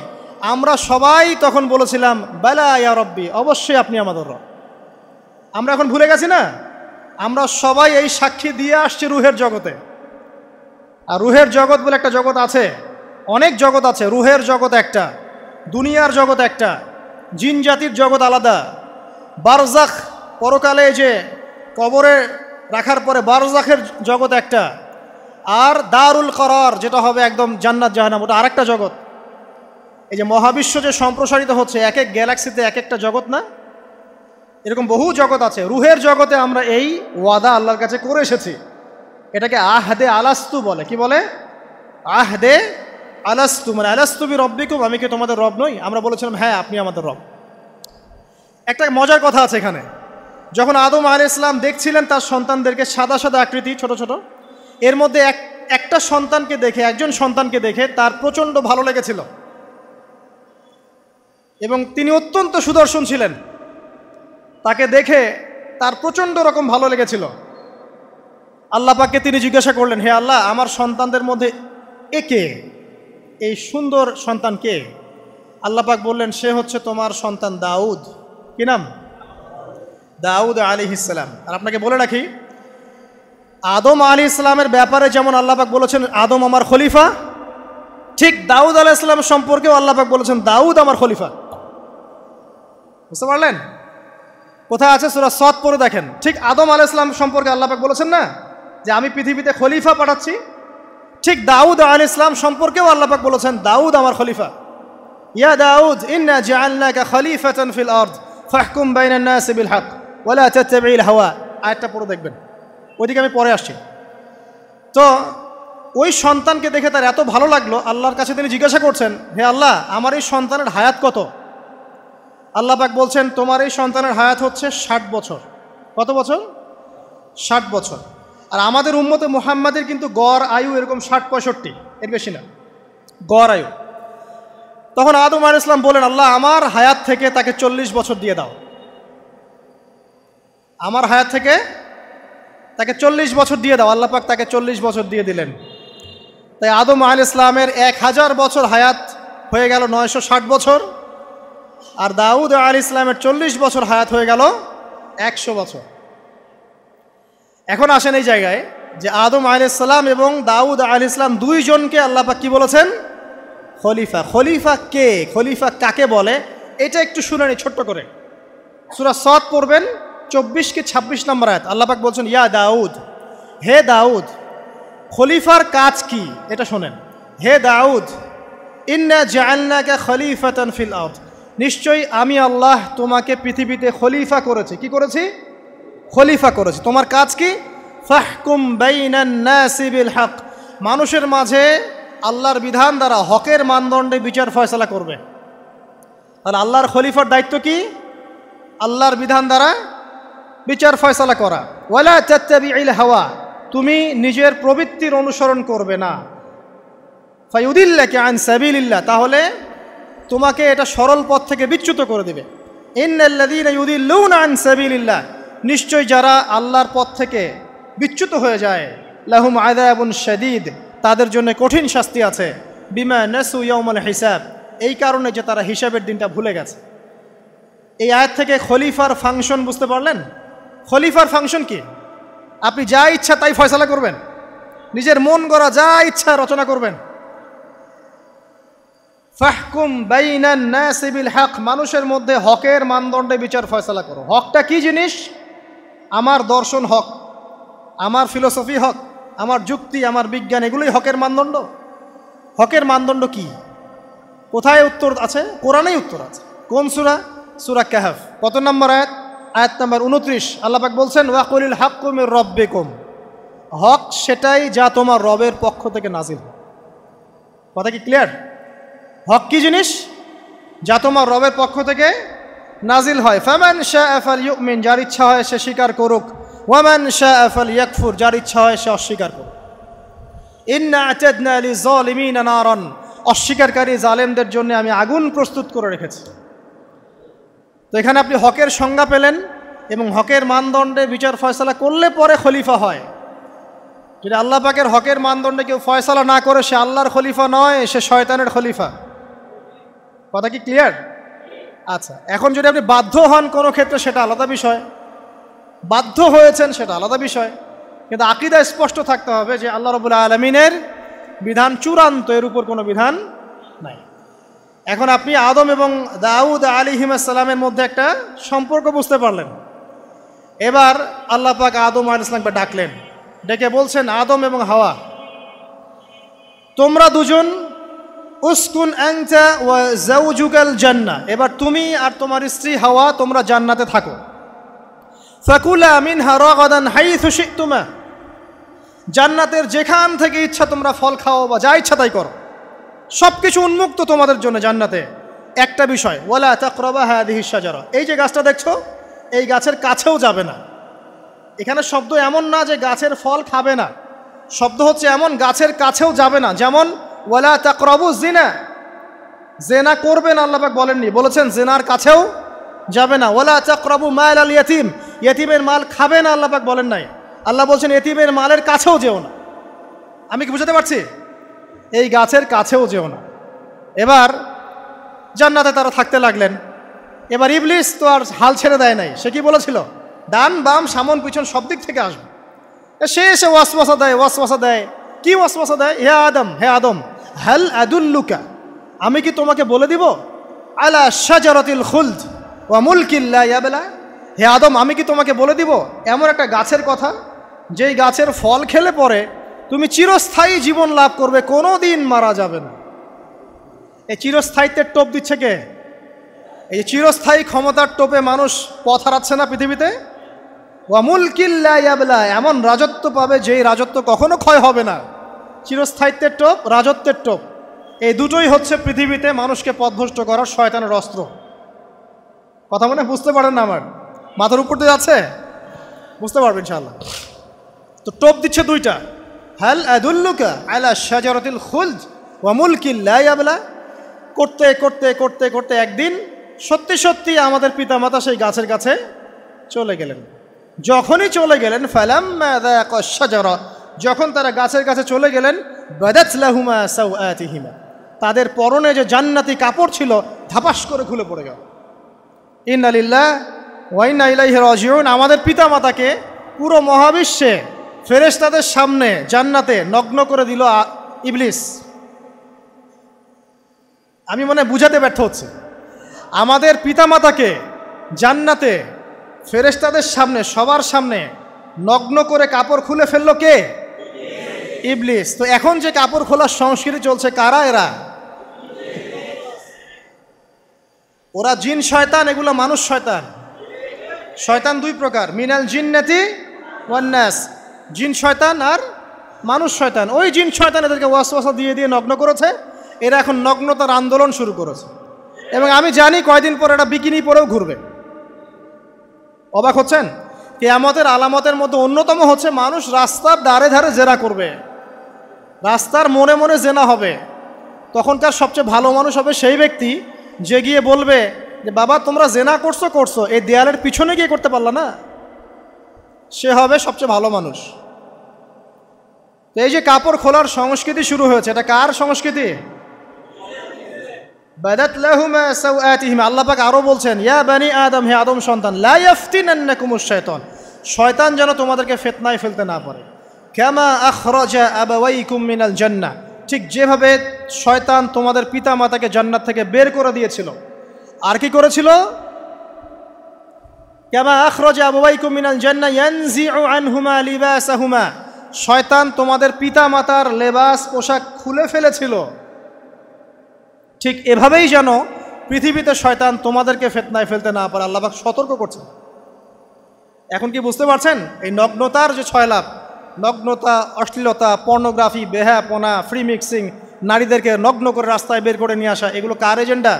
Speaker 1: আমরা সবাই তখন বলেছিলাম বালা ইয়া রব্বি, অবশ্যই আপনি আমাদের রব। আমরা এখন ভুলে গেছি না? আমরা সবাই এই সাক্ষী দিয়ে আসছি রুহের জগতে। আর রুহের জগৎ বলে একটা জগৎ আছে, অনেক জগৎ আছে। রুহের জগৎ একটা, দুনিয়ার জগৎ একটা, জিন জাতির জগৎ আলাদা, বারজাখ পরকালে যে কবরে রাখার পরে বারজাখের জগৎ একটা, আর দারুল করার যেটা হবে একদম জান্নাত জাহান্নাম, ওটা আরেকটা জগৎ। এই যে মহাবিশ্ব যে সম্প্রসারিত হচ্ছে, এক এক গ্যালাক্সিতে এক একটা জগৎ না, এরকম বহু জগৎ আছে। রুহের জগতে আমরা এই ওয়াদা আল্লাহর কাছে করে এসেছি, এটাকে আহদে আলাস্তু বলে। কি বলে? আহদে আলাস্তু, মানে আলাস্তু বি রব্বিকুম, আমি কি তোমাদের রব নই? আমরা বলেছিলাম হ্যাঁ আপনি আমাদের রব। একটা মজার কথা আছে এখানে, যখন আদম আলাইহিস সালাম দেখছিলেন তার সন্তানদেরকে সাদা সাদা আকৃতি ছোট ছোট, এর মধ্যে একটা সন্তানকে দেখে, একজন সন্তানকে দেখে তার প্রচণ্ড ভালো লেগেছিল এবং তিনি অত্যন্ত সুদর্শন ছিলেন। তাকে দেখে তার প্রচণ্ড রকম ভালো লেগেছিল। আল্লাহ পাককে তিনি জিজ্ঞাসা করলেন, হে আল্লাহ আমার সন্তানদের মধ্যে একে, এই সুন্দর সন্তান কে? আল্লাহ পাক বললেন সে হচ্ছে তোমার সন্তান দাউদ। কি নাম? দাউদ আলাইহিস সালাম। আর আপনাকে বলে রাখি, আদম আলাইহিস সালামের ব্যাপারে যেমন আল্লাহ পাক বলেছেন আদম আমার খলিফা, ঠিক দাউদ আলাইহিস সালাম সম্পর্কেও আল্লাহ পাক বলেছেন দাউদ আমার খলিফা। বুঝতে পারলেন? কোথায় আছে? সূরা সদ পড়ে দেখেন। ঠিক আদম আলাইহিস সালাম সম্পর্কে আল্লাহ পাক বলেছেন না যে আমি পৃথিবীতে খলিফা পাঠাচ্ছি, ঠিক দাউদ আলাইহিস সালাম সম্পর্কেও আল্লাহ পাক বলেছেন দাউদ আমার খলিফা। ইয়া দাউদ ইন্না জাআলনাকা খলিফাতান ফিল আরদ ফাহকুম বাইনান নাসি বিল হক ওয়া লা তাত্তাবিল হাওয়া। আয়াতটা পড়ে দেখবেন, ওইদিকে আমি পরে আসছি। তো ওই সন্তানকে দেখে তার এত ভালো লাগলো, আল্লাহর কাছে তিনি জিজ্ঞাসা করছেন, হে আল্লাহ আমার এই সন্তানের হায়াত কত? আল্লাহ পাক বলছেন তোমার এই সন্তানের হায়াত হচ্ছে 60 বছর। কত বছর? 60 বছর। আর আমাদের উম্মতে মুহাম্মাদের কিন্তু গড় আয়ু এরকম 60-65, এর বেশি না গড় আয়ু। তখন আদম আলাইহিস সালাম বলেন, আল্লাহ আমার হায়াত থেকে তাকে 40 বছর দিয়ে দাও, আমার হায়াত থেকে তাকে 40 বছর দিয়ে দাও। আল্লাহ পাক তাকে 40 বছর দিয়ে দিলেন। তাই আদম আলাইহিস সালামের 1000 বছর হায়াত হয়ে গেল 960 বছর, আর দাউদ আলাইহিস সালামের 40 বছর হায়াত হয়ে গেল 100 বছর। এখন আসেন এই জায়গায় যে আদম আলাইহিস সালাম এবং দাউদ আলাইহিস সালাম দুইজনকে আল্লাহ পাক কি বলেছেন? খলিফা। খলিফা কে? খলিফা কাকে বলে? এটা একটু শুনে নি ছোট্ট করে। সূরা সদ পড়বেন 24 কি 26 নম্বর আয়াত। আল্লাহ পাক বলছেন, ইয়া দাউদ, হে দাউদ, খলিফার কাজ কি এটা শোনেন। হে দাউদ, ইন্না জাআলনাকা খলিফাতান ফিল আরদ, নিশ্চয়ই আমি আল্লাহ তোমাকে পৃথিবীতে খলিফা করেছি। কি করেছি? খলিফা করেছি। তোমার কাজ কি? ফাহকুম বাইনান নাসি বিল হক, মানুষের মাঝে আল্লাহর বিধান দ্বারা হকের মানদণ্ডে বিচার ফয়সালা করবে। তাহলে আল্লাহর খলিফার দায়িত্ব কি? আল্লাহর বিধান দ্বারা বিচার ফয়সালা করা। ওয়ালা তাত্তাবিল হাওয়া, তুমি নিজের প্রবৃত্তির অনুসরণ করবে না। ফায়ুদিল্লাকা আন সাবিলিল্লাহ, তাহলে তোমাকে এটা সরল পথ থেকে বিচ্যুত করে দেবে। ইন্নাল্লাযীনা ইউদিল্লুনা আন সাবিলিল্লাহ, নিশ্চয় যারা আল্লাহর পথ থেকে বিচ্যুত হয়ে যায়, লাহুম আযাবুন শাদীদ, তাদের জন্য কঠিন শাস্তি আছে। বিমা নাসু ইয়াউমাল হিসাব, এই কারণে যে তারা হিসাবের দিনটা ভুলে গেছে। এই আয়াত থেকে খলিফার ফাংশন বুঝতে পারলেন? খলিফার ফাংশন কি? আপনি যা ইচ্ছা তাই ফয়সালা করবেন, নিজের মন গড়া যা ইচ্ছা রচনা করবেন। ফাহকুম বাইনান নাসি বিল হক, মানুষের মধ্যে হকের মানদণ্ডে বিচার ফয়সালা করো। হকটা কি জিনিস? আমার দর্শন হক, আমার ফিলোসফি হক, আমার যুক্তি, আমার বিজ্ঞান, এগুলোই হকের মানদণ্ড। হকের মানদণ্ড কি? কোথায় উত্তর আছে? কোরআনেই উত্তর আছে। কোন সূরা? সূরা কাহফ। কত নম্বর আয়াত? আয়াত নম্বর 29। আল্লাহ পাক বলছেন, ওয়াকুলিল হাক্কু মির রাব্বিকুম, হক সেটাই যা তোমার রবের পক্ষ থেকে নাজিল। কথা কি ক্লিয়ার? হক কি জিনিস? যা তোমার রবের পক্ষ থেকে নাজিল হয়। ফামান শাআ ফালইউমিন, যার ইচ্ছা হয় সে স্বীকার করুক। ওয়ামান শাআ ফালইয়াকফুর, যার ইচ্ছা হয় সে অস্বীকার করুক। ইন্না আ'তাদনা লিযালিমিনা নারান, অস্বীকারী জালেমদের জন্য আমি আগুন প্রস্তুত করে রেখেছি। তো এখানে আপনি হকের সংজ্ঞা পেলেন এবং হকের মানদণ্ডে বিচার ফয়সালা করলে পরে খলিফা হয়। যদি আল্লাহ পাকের হকের মানদণ্ডে কেউ ফয়সালা না করে সে আল্লাহর খলিফা নয়, সে শয়তানের খলিফা। কথা কি ক্লিয়ার? আচ্ছা, এখন যদি আপনি বাধ্য হন কোনো ক্ষেত্রে সেটা আলাদা বিষয়, বাধ্য হয়েছেন সেটা আলাদা বিষয়, কিন্তু আকীদা স্পষ্ট থাকতে হবে যে আল্লাহ রাব্বুল আলামিনের বিধান চূড়ান্ত, এর উপর কোনো বিধান নাই। এখন আপনি আদম এবং দাউদ আলাইহিস সালামের মধ্যে একটা সম্পর্ক বুঝতে পারলেন। এবার আল্লাহ পাক আদম আলাইহিস সালামকে ডাকলেন, ডেকে বলছেন, আদম এবং হাওয়া, তোমরা দুজন উসকুন আনতা ওয়া যাওজুকাল জান্নাহ, এবার তুমি আর তোমার স্ত্রী হাওয়া তোমরা জান্নাতে থাকো। ফাকুলা মিনহা রাগাদান হাইথু শি'তুমা, জান্নাতের যেখান থেকে ইচ্ছা তোমরা ফল খাও বা যা ইচ্ছা তাই করো, সব কিছু উন্মুক্ত তোমাদের জন্য জান্নাতে। একটা বিষয়, ওয়ালা তাকরাবা হাযিহিশ শাজারা, এই যে গাছটা দেখছো এই গাছের কাছেও যাবে না। এখানে শব্দ এমন না যে গাছের ফল খাবে না, শব্দ হচ্ছে এমন গাছের কাছেও যাবে না। যেমন ওয়ালা তাকরাবু জিনা, জেনা করবে না আল্লাহ পাক বলেননি, বলেছেন জেনার কাছেও যাবে না। ওয়ালা তাকরাবু মাল আল ইয়াতিম, ইয়াতিমের মাল খাবে না আল্লাহ পাক বলেন নাই, আল্লাহ বলছেন ইয়াতিমের মালের কাছেও যেও না। আমি কি বুঝাতে পারছি? এই গাছের কাছেও যেও না। এবার জান্নাতে তারা থাকতে লাগলেন। এবার ইবলিস তো আর হাল ছেড়ে দেয় নাই, সে কি বলেছিল? ডান বাম সামন পিছন সব দিক থেকে আসবে। সে এসে ওয়াসওয়াসা দেয়। কি ওয়াসওয়াসা দেয়? হে আদম, হাল আদুল্লুকা, আমি কি তোমাকে বলে দিব, আলা শাজারাতিল খুলদ ওয়া মুলকিন লা ইয়াবলা, হে আদম আমি কি তোমাকে বলে দিব এমন একটা গাছের কথা যেই গাছের ফল খেলে পরে তুমি চিরস্থায়ী জীবন লাভ করবে, কোনো দিন মারা যাবে না। এই চিরস্থায়িত্বের টোপ দিচ্ছে কে? এই চিরস্থায়ী ক্ষমতার টোপে মানুষ পথ হারাচ্ছে না পৃথিবীতে। ওয়া মুলকিন লা ইয়াবলা, এমন রাজত্ব পাবে যেই রাজত্ব কখনো ক্ষয় হবে না। চিরস্থায়িত্বের টোপ, রাজত্বের টোপ, এই দুটোই হচ্ছে পৃথিবীতে মানুষকে পথভ্রষ্ট করার শয়তানের অস্ত্র। কথা মনে বুঝতে পারেন না? আমার মাথার উপর দিয়ে আছে, বুঝতে পারবেন ইনশাআল্লাহ। তো টোপ দিচ্ছে দুইটা, হাল আদুল্লুকা আলা শাজারাতিল খুলদ ওয়া মুলকিন লা ইয়াবলা। করতে করতে করতে করতে একদিন সত্যি সত্যি আমাদের পিতামাতা সেই গাছের কাছে চলে গেলেন। যখনই চলে গেলেন, ফালাম্মা যাকা শাজারা, যখন তারা গাছের কাছে চলে গেলেন, বাদাত লাহুমা সাওআতিহিমা, তাদের পরনে যে জান্নাতি কাপড় ছিল ধাপাস করে খুলে পড়ে গেল। ইন্না লিল্লাহি ওয়া ইন্না ইলাইহি রাজিউন। আমাদের পিতামাতাকে পুরো মহাবিশ্বে ফেরেশতাদের সামনে জান্নাতে নগ্ন করে দিল ইবলিস। আমি মনে বুঝাতে ব্যর্থ হচ্ছে। আমাদের পিতামাতাকে জান্নাতে ফেরেশতাদের সামনে, সবার সামনে নগ্ন করে কাপড় খুলে ফেললো কে? ইবলিস। তো এখন যে কাপড় খোলার সংস্কৃতি চলছে, কারা এরা? ওরা জিন শয়তান, এগুলো মানুষ শয়তান। শয়তান দুই প্রকার, মিনাল জিন্নাতি ওয়ান নাস, জিন শয়তান আর মানুষ শয়তান। ওই জিন শয়তান এদেরকে ওয়াসওয়াসা দিয়ে দিয়ে নগ্ন করেছে। এরা এখন নগ্নতার আন্দোলন শুরু করেছে এবং আমি জানি কয়দিন পর এটা বিকিনি পরেও ঘুরবে। অবাক হচ্ছেন? কিয়ামতের আলামতের মধ্যে অন্যতম হচ্ছে মানুষ রাস্তার ধারে ধারে জেনা করবে, রাস্তার মোড়ে মোড়ে জেনা হবে। তখনকার সবচেয়ে ভালো মানুষ হবে সেই ব্যক্তি যে গিয়ে বলবে যে বাবা তোমরা জেনা করছো করছো, এই দেয়ালের পিছনে গিয়ে করতে পারলা না। সে হবে সবচেয়ে ভালো মানুষ। তো এই যে কাপড় খোলার সংস্কৃতি শুরু হয়েছে, এটা কার সংস্কৃতি? বাদাত লাহুমা সাওআতিহিমা। আল্লাহ পাক আরো বলছেন, ইয়া বানি আদম, হে আদম সন্তান, লা ইয়াফতিনান্নাকুমুশ শাইতান, শয়তান যেন তোমাদেরকে ফিতনায় ফেলতে না পারে। কামা আখরাজা আবাওয়াইকুম মিনাল জান্নাহ, ঠিক যেভাবে শয়তান তোমাদের পিতা মাতাকে জান্নাত থেকে বের করে দিয়েছিল। আর কি করেছিল? কামা আখরাজা আবাওয়াইকুম মিনাল জান্নাহ ইয়ানজিউ আনহুমা লিবাসাহুমা, শয়তান তোমাদের পিতা মাতার লেবাস পোশাক খুলে ফেলেছিল। ঠিক এভাবেই যেন পৃথিবীতে শয়তান তোমাদেরকে ফিতনায় ফেলতে না পারে, আল্লাহ পাক সতর্ক করছেন। এখন কি বুঝতে পারছেন? এই নগ্নতার যে 6 লাভ, নগ্নতা, অশ্লীলতা, পর্নোগ্রাফি, বেহায়াপনা, ফ্রি মিক্সিং, নারীদেরকে নগ্ন করে রাস্তায় বের করে নিয়ে আসা, এগুলো কার এজেন্ডা?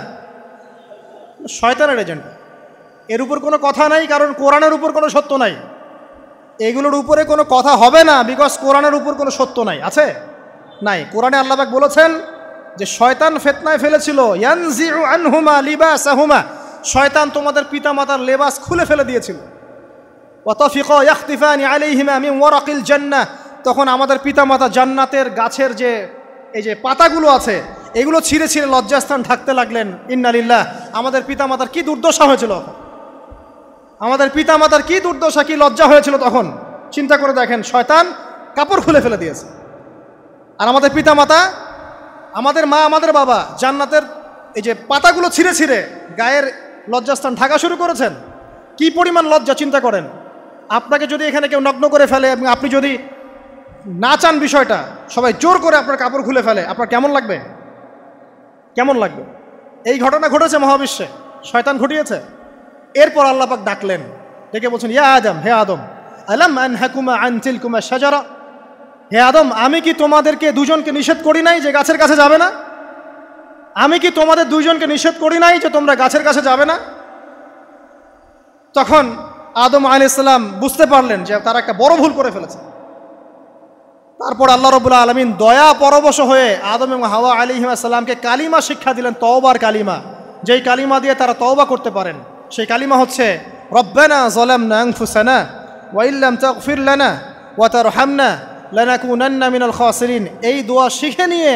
Speaker 1: শয়তানের এজেন্ডা। এর উপর কোনো কথা নাই, কারণ কোরআনের উপর কোনো সত্য নাই। এগুলোর উপরে কোনো কথা হবে না, বিকজ কোরআনের উপর কোনো সত্য নাই। আছে? নাই। কোরআনে আল্লাহ পাক বলেছেন যে শয়তান ফিতনায় ফেলেছিল, ইয়ানজিউ আনহুমা লিবাসাহুমা, শয়তান তোমাদের পিতামাতার লেবাস খুলে ফেলে দিয়েছিল। ওয়া তাফিকা ইয়াখতিফানি আলাইহিমা মিন ওয়ারাকিল জান্নাহ, তখন আমাদের পিতামাতা জান্নাতের গাছের যে এই যে পাতাগুলো আছে এগুলো ছিঁড়ে ছিঁড়ে লজ্জাস্থান ঢাকতে লাগলেন। ইন্না লিল্লাহ। আমাদের পিতামাতার কি দুর্দশা হয়েছিল, আমাদের পিতামাতার কি দুর্দশা, কি লজ্জা হয়েছিল তখন। চিন্তা করে দেখেন, শয়তান কাপড় খুলে ফেলে দিয়েছে। আর আমাদের পিতামাতা, আমাদের মা, আমাদের বাবা জান্নাতের এই যে পাতাগুলো ছিঁড়ে ছিঁড়ে গায়ের লজ্জাস্থান ঢাকা শুরু করেছেন। কি পরিমাণ লজ্জা চিন্তা করেন। আপনাকে যদি এখানে কেউ নগ্ন করে ফেলে এবং আপনি যদি না চান বিষয়টা, সবাই জোর করে আপনার কাপড় খুলে ফেলে, আপনার কেমন লাগবে? কেমন লাগবে? এই ঘটনা ঘটেছে মহাবিশ্বে, শয়তান ঘটিয়েছে। এরপর আল্লাহ পাক ডাকলেন, ডেকে বলছেন, ইয়া আদম, হে আদম, আলাম আনহাকুমা আন তিলকুমা শাজারা, হে আদম আমি কি তোমাদেরকে দুজনকে নিষেধ করি নাই যে গাছের কাছে যাবে না? আমি কি তোমাদের দুইজনকে নিষেধ করি নাই যে তোমরা গাছের কাছে যাবে না? তখন আদম আলাইহিস সালাম বুঝতে পারলেন যে তারা একটা বড় ভুল করে ফেলেছে। তারপর আল্লাহ রাব্বুল আলামিন দয়া পরবশ হয়ে আদম এবং হাওয়া আলাইহিস সালামকে কালিমা শিক্ষা দিলেন, তওবার কালিমা, যেই কালিমা দিয়ে তারা তওবা করতে পারেন। সেই কালিমা হচ্ছে রব্বানা যালামনা আনফুসানা ওয়া ইল্লাম তাগফির লানা ওয়া তারহামনা লানাকুনান্না মিনাল খাসিরিন। এই দোয়া শিখে নিয়ে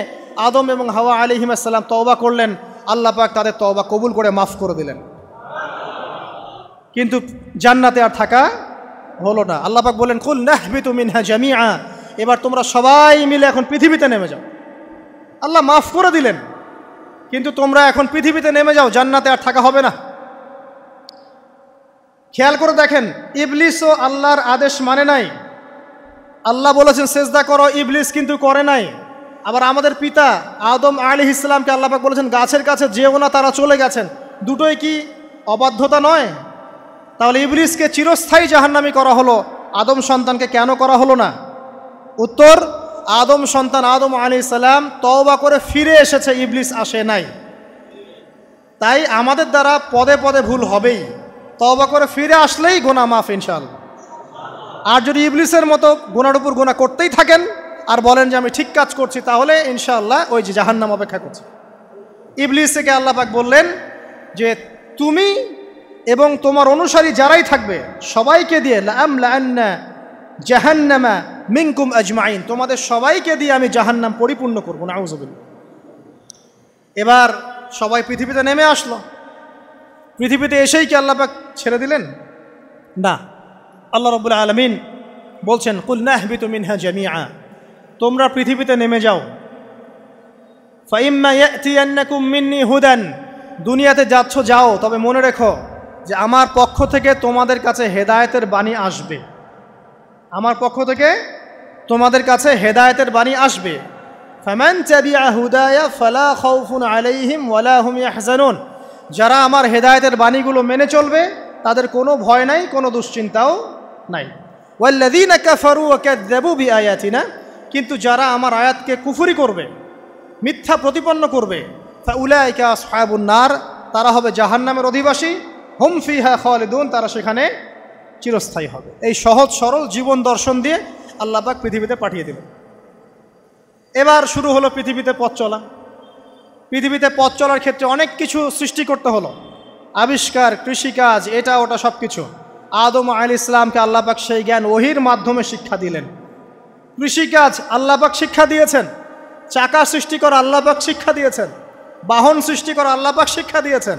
Speaker 1: আদম এবং হাওয়া আলাইহিস সালাম তওবা করলেন। আল্লাহ পাক তাদের তওবা কবুল করে মাফ করে দিলেন। কিন্তু জান্নাতে আর থাকা হলো না। আল্লাহ পাক বলেন, কুল নাহবিতু মিনহা জামিআ, এবার তোমরা সবাই মিলে এখন পৃথিবীতে নেমে যাও। আল্লাহ মাফ করে দিলেন, কিন্তু তোমরা এখন পৃথিবীতে নেমে যাও, জান্নাতে আর থাকা হবে না। খেয়াল করে দেখেন, ইবলিসও আল্লাহর আদেশ মানে নাই। আল্লাহ বলেছেন সেজদা করো, ইবলিস কিন্তু করে নাই। আবার আমাদের পিতা আদম আলাইহিস সালামকে আল্লাহ পাক বলেছেন গাছের কাছে যেও না, তারা চলে গেছেন। দুটোই কি অবাধ্যতা নয়? তাহলে ইবলিসকে চিরস্থায়ী জাহান্নামী করা হলো, আদম সন্তানকে কেন করা হলো না? উত্তর, আদম সন্তান আদম আলাইহিস সালাম তওবা করে ফিরে এসেছে, ইবলিস আসে নাই। তাই আমাদের দ্বারা পদে পদে ভুল হবেই, তওবা করে ফিরে আসলেই গুনাহ মাফ ইনশাআল্লাহ। আর যদি ইবলিসের মতো গুনার উপর গুনাহ করতেই থাকেন আর বলেন যে আমি ঠিক কাজ করছি, তাহলে ইনশাআল্লাহ ওই যে জাহান্নাম অপেক্ষা করছে। ইবলিসকে আল্লাহ পাক বললেন যে তুমি এবং তোমার অনুসারী যারাই থাকবে সবাইকে দিয়ে লাআমলাআন্না জাহান্নামা মিনকুম আজমাইন, তোমাদের সবাইকে দিয়ে আমি জাহান্নাম পরিপূর্ণ করব। নাউযুবিল্লাহ। এবার সবাই পৃথিবীতে নেমে আসলো। পৃথিবীতে এসেই কি আল্লাহ পাক ছেড়ে দিলেন? না। আল্লাহ রাব্বুল আলামিন বলছেন কুল নাহবিতু মিনহা জামিআ, তোমরা পৃথিবীতে নেমে যাও। ফাইম্মা ইয়াতিয়ান্নাকুম মিন্নি হুদান, দুনিয়াতে যাচ্ছ যাও, তবে মনে রেখো যে আমার পক্ষ থেকে তোমাদের কাছে হেদায়েতের বাণী আসবে। আমার পক্ষ থেকে তোমাদের কাছে হেদায়েতের বাণী আসবে। ফামান তাবিআ হুদায়া ফালা খাউফুন আলাইহিম ওয়ালা হুম ইয়াহজানুন, যারা আমার হেদায়েতের বাণীগুলো মেনে চলবে তাদের কোনো ভয় নাই, কোনো দুশ্চিন্তাও নাই। ওয়াল্লাযীনা কাফারু ওয়া কাযযাবু বিআয়াতিনা, কিন্তু যারা আমার আয়াতকে কুফরি করবে, মিথ্যা প্রতিপন্ন করবে, ফাউলাইকা আসহাবুন নার, তারা হবে জাহান্নামের অধিবাসী। হুম ফিহা খালিদুন, তারা সেখানে চিরস্থায়ী হবে। এই সহজ সরল জীবন দর্শন দিয়ে আল্লাহ পাক পৃথিবীতে পাঠিয়ে দিলেন। এবার শুরু হলো পৃথিবীতে পথ চলা। পৃথিবীতে পথ চলার ক্ষেত্রে অনেক কিছু সৃষ্টি করতে হলো, আবিষ্কার, কৃষিকাজ, এটা ওটা সব কিছু। আদম আলাইহিস সালামকে আল্লাহ পাক সেই জ্ঞান ওহির মাধ্যমে শিক্ষা দিলেন। কৃষিকাজ আল্লাহ পাক শিক্ষা দিয়েছেন, চাকা সৃষ্টি করা আল্লাহ পাক শিক্ষা দিয়েছেন, বাহন সৃষ্টি করা আল্লাহ পাক শিক্ষা দিয়েছেন।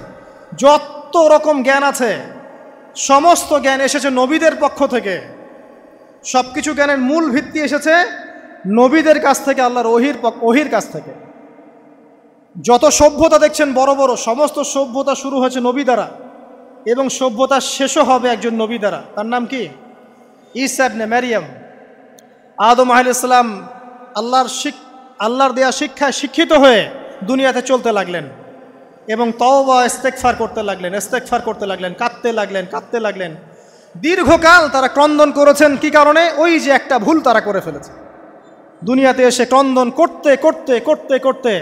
Speaker 1: যত রকম জ্ঞান আছে সমস্ত জ্ঞান এসেছে নবীদের পক্ষ থেকে। সব কিছু জ্ঞানের মূল ভিত্তি এসেছে নবীদের কাছ থেকে, আল্লাহর ওহির কাছ থেকে। যত সভ্যতা দেখছেন বড় বড়, সমস্ত সভ্যতা শুরু হয়েছে নবী দ্বারা, এবং সভ্যতা শেষও হবে একজন নবী দ্বারা। তার নাম কি? ঈসা ইবনে মারইয়াম। আদম আলাইহিস সালাম আল্লাহর দেয়া শিক্ষায় শিক্ষিত হয়ে দুনিয়াতে চলতে লাগলেন এবং তওবা ইস্তেগফার করতে লাগলেন, কাঁদতে লাগলেন। দীর্ঘকাল তারা ক্রন্দন করেছেন। কি কারণে? ওই যে একটা ভুল তারা করে ফেলেছে। দুনিয়াতে এসে ক্রন্দন করতে করতে করতে করতে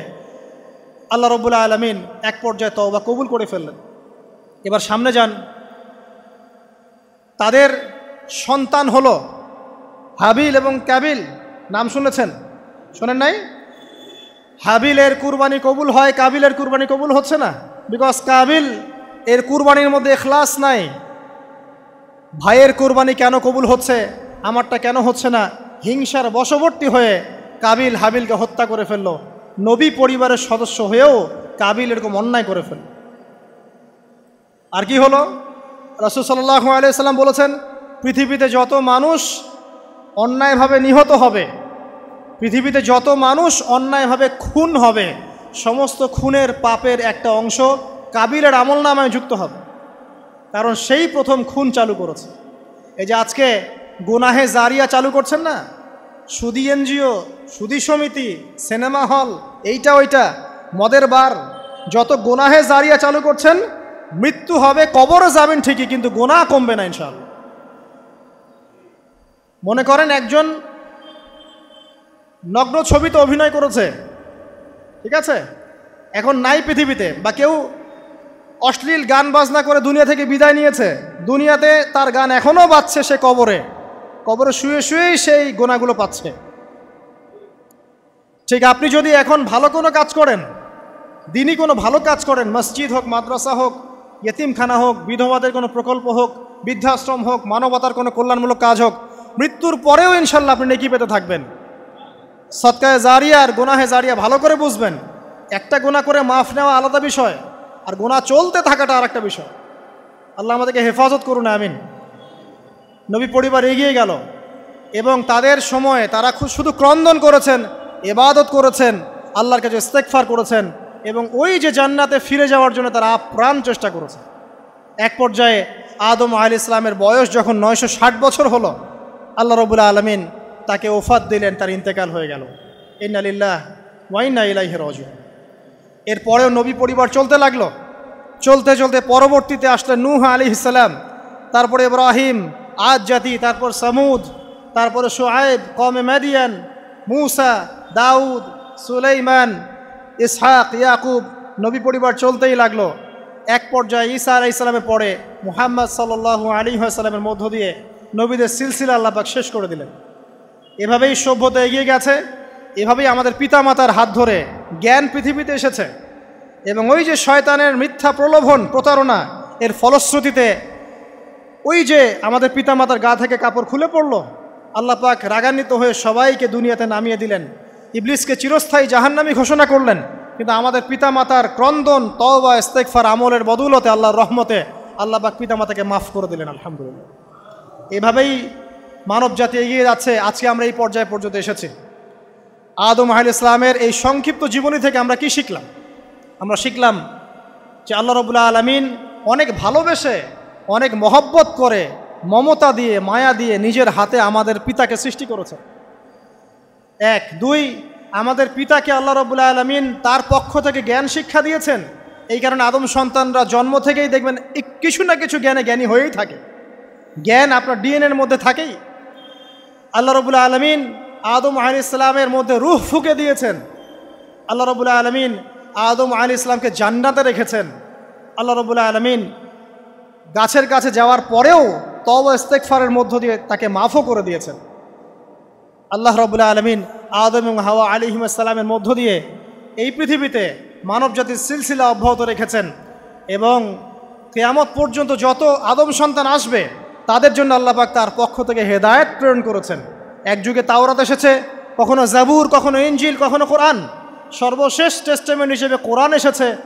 Speaker 1: আল্লাহ রাব্বুল আলামিন এক পর্যায়ে তওবা কবুল করে ফেললেন। এবার সামনে যান। তাদের সন্তান হলো হাবিল এবং কাবিল। নাম শুনেছেন? শোনেন নাই? হাবিলের কুরবানি কবুল হয়, কাবিলের কুরবানি কবুল হচ্ছে না। বিকজ কাবিল এর কুরবানির মধ্যে ইখলাস নাই। ভাইয়ের কুরবানি কেন কবুল হচ্ছে, আমারটা কেন হচ্ছে না? হিংসার বশবর্তী হয়ে কাবিল হাবিলকে হত্যা করে ফেলল। নবী পরিবারের সদস্য হয়েও কাবিল এরকম অন্যায় করে ফেলল। আর কি হলো? রাসূল সাল্লাল্লাহু আলাইহি সাল্লাম বলেছেন, পৃথিবীতে যত মানুষ অন্যায়ভাবে নিহত হবে, পৃথিবীতে যত মানুষ অন্যায়ভাবে খুন হবে, সমস্ত খুনের পাপের একটা অংশ কাবিলের আমলনামায় যুক্ত হবে। কারণ সেই প্রথম খুন চালু করেছে। এই যে আজকে গুনাহে জারিয়া চালু করছেন না, সুদী এনজিও, সুদী সমিতি, সিনেমা হল, এইটা ওইটা, মদের বার, যত গুনাহে জারিয়া চালু করছেন, মৃত্যু হবে, কবরে যাবেন ঠিকই, কিন্তু গুনাহ কমবে না ইনশাআল্লাহ। মনে করেন একজন নগ্ন ছবিতে অভিনয় করেছে, ঠিক আছে, এখন নাই পৃথিবীতে, বা কেউ অশ্লীল গান বাজনা করে দুনিয়া থেকে বিদায় নিয়েছে, দুনিয়াতে তার গান এখনও বাজছে, সে কবরে শুয়ে শুয়েই সেই গোনাগুলো পাচ্ছে। ঠিক আপনি যদি এখন ভালো কোনো কাজ করেন, দিনই কোনো ভালো কাজ করেন, মসজিদ হোক, মাদ্রাসা হোক, ইয়েতিমখানা হোক, বিধবাদের কোনো প্রকল্প হোক, বৃদ্ধাশ্রম হোক, মানবতার কোনো কল্যাণমূলক কাজ হোক, মৃত্যুর পরেও ইনশাল্লাহ আপনি নেকি পেতে থাকবেন। সদকায়ে জারিয়া আর গুনাহে জারিয়া ভালো করে বুঝবেন। একটা গুনাহ করে মাফ নেওয়া আলাদা বিষয়, আর গুনাহ চলতে থাকাটা আর একটা বিষয়। আল্লাহ আমাদেরকে হেফাজত করুন, আমিন। নবী পরিবার এগিয়ে গেল এবং তাদের সময়ে তারা শুধু ক্রন্দন করেছেন, ইবাদত করেছেন, আল্লাহর কাছে ইস্তেগফার করেছেন এবং ওই যে জান্নাতে ফিরে যাওয়ার জন্য তারা আপ্রাণ চেষ্টা করেছে। এক পর্যায়ে আদম আলাইহিস সালামের বয়স যখন 960 বছর হলো, আল্লাহ রাব্বুল আলামিন তাকে ওফাত দিলেন, তার ইন্তেকাল হয়ে গেল। ইন্না লিল্লাহি ওয়া ইন্না ইলাইহি রাজিউন। এরপরেও নবী পরিবার চলতে লাগলো, চলতে চলতে পরবর্তীতে আসলেন নূহ আলাইহিস সালাম, তারপরে ইব্রাহিম, আদ জাতি, তারপর সামুদ, তারপরে শুআয়ব, কওমে মাদিয়ান, মূসা, দাউদ, সুলাইমান, ইসহাক, ইয়াকুব। নবী পরিবার চলতেই লাগলো। এক পর্যায়ে ঈসা আলাইহিস সালামের পরে মুহাম্মদ সাল্লাল্লাহু আলাইহি ওয়াসাল্লামের মধ্য দিয়ে নবীদের সিলসিলা আল্লাহ পাক শেষ করে দিলেন। এভাবেই সভ্যতা এগিয়ে গেছে, এভাবেই আমাদের পিতামাতার হাত ধরে জ্ঞান পৃথিবীতে এসেছে। এবং ওই যে শয়তানের মিথ্যা প্রলোভন, প্রতারণা, এর ফলশ্রুতিতে ওই যে আমাদের পিতামাতার গা থেকে কাপড় খুলে পড়ল, আল্লাহ পাক রাগান্বিত হয়ে সবাইকে দুনিয়াতে নামিয়ে দিলেন, ইবলিসকে চিরস্থায়ী জাহান্নামী ঘোষণা করলেন। কিন্তু আমাদের পিতামাতার ক্রন্দন, তওবা, ইস্তেগফার, আমলের বদৌলতে, আল্লাহর রহমতে আল্লাহ পাক পিতামাতাকে মাফ করে দিলেন, আলহামদুলিল্লাহ। এভাবেই মানব জাতি এগিয়ে যাচ্ছে। আজকে আমরা এই পর্যায়ে পর্যন্ত এসেছি। আদম আলাইহিস সালামের এই সংক্ষিপ্ত জীবনী থেকে আমরা কি শিখলাম? আমরা শিখলাম যে আল্লাহ রাব্বুল আলামিন অনেক ভালোবেসে, অনেক মহব্বত করে, মমতা দিয়ে, মায়া দিয়ে নিজের হাতে আমাদের পিতাকে সৃষ্টি করেছেন। এক। দুই, আমাদের পিতাকে আল্লাহ রাব্বুল আলামিন তার পক্ষ থেকে জ্ঞান শিক্ষা দিয়েছেন। এই কারণে আদম সন্তানরা জন্ম থেকেই দেখবেন কিছু না কিছু জ্ঞানী হয়েই থাকে। জ্ঞান আপনার ডিএনএর মধ্যে থাকেই। আল্লাহ রাব্বুল আলামিন আদম আলাইহিস সালামের মধ্যে রূহ ফুঁকে দিয়েছেন। আল্লাহ রাব্বুল আলামিন আদম আলাইহিস সালামকে জান্নাতে রেখেছেন। আল্লাহ রাব্বুল আলামিন গাছের কাছে যাওয়ার পরেও তওবা ইস্তেগফারের মধ্য দিয়ে তাকে মাফও করে দিয়েছেন। আল্লাহ রাব্বুল আলামিন আদম এবং হাওয়া আলাইহিস সালামের মধ্য দিয়ে এই পৃথিবীতে মানব জাতির সিলসিলা অব্যাহত রেখেছেন। এবং কিয়ামত পর্যন্ত যত আদম সন্তান আসবে তাদের জন্য আল্লাহ পাক তার পক্ষ থেকে হেদায়েত প্রেরণ করেছেন। এক যুগে তাওরাত এসেছে, কখনো জাবুর, কখনো ইনজিল, কখনো কোরআন। সর্বশেষ টেস্টামেন্ট হিসেবে কোরআন এসেছে।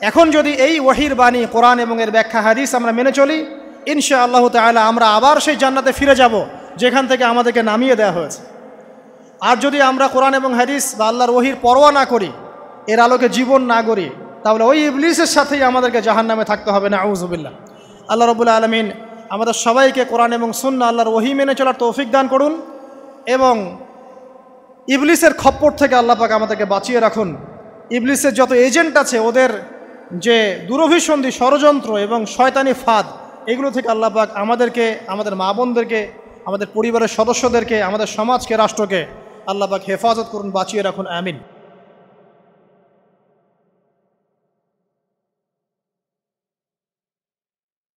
Speaker 1: এখন যদি এই ওয়াহির বাণী, কোরআন এবং এর ব্যাখ্যা হাদিস আমরা মেনে চলি, ইনশাআল্লাহ তাআলা আমরা আবার সেই জান্নাতে ফিরে যাব যেখান থেকে আমাদেরকে নামিয়ে দেওয়া হয়েছে। আর যদি আমরা কোরআন এবং হাদিস বা আল্লাহর ওয়াহির পরোয়া না করি, এর আলোকে জীবন না গড়ি, তাহলে ওই ইবলিসের সাথেই আমাদেরকে জাহান্নামে থাকতে হবে, নাউযুবিল্লাহ। আল্লাহ রাব্বুল আলামিন আমাদের সবাইকে কোরআন এবং সুন্নাহ, আল্লাহর ওয়াহি মেনে চলার তৌফিক দান করুন এবং ইবলিসের খপ্পর থেকে আল্লাহ পাক আমাদেরকে বাঁচিয়ে রাখুন। ইবলিসের যত এজেন্ট আছে, ওদের যে দুরভিসন্ধি, ষড়যন্ত্র এবং শয়তানি ফাঁদ, এগুলো থেকে আল্লাহ পাক আমাদেরকে, আমাদের মা বোনদেরকে, আমাদের পরিবারের সদস্যদেরকে, আমাদের সমাজকে, রাষ্ট্রকে আল্লাহ পাক হেফাজত করুন, বাঁচিয়ে রাখুন, আমিন।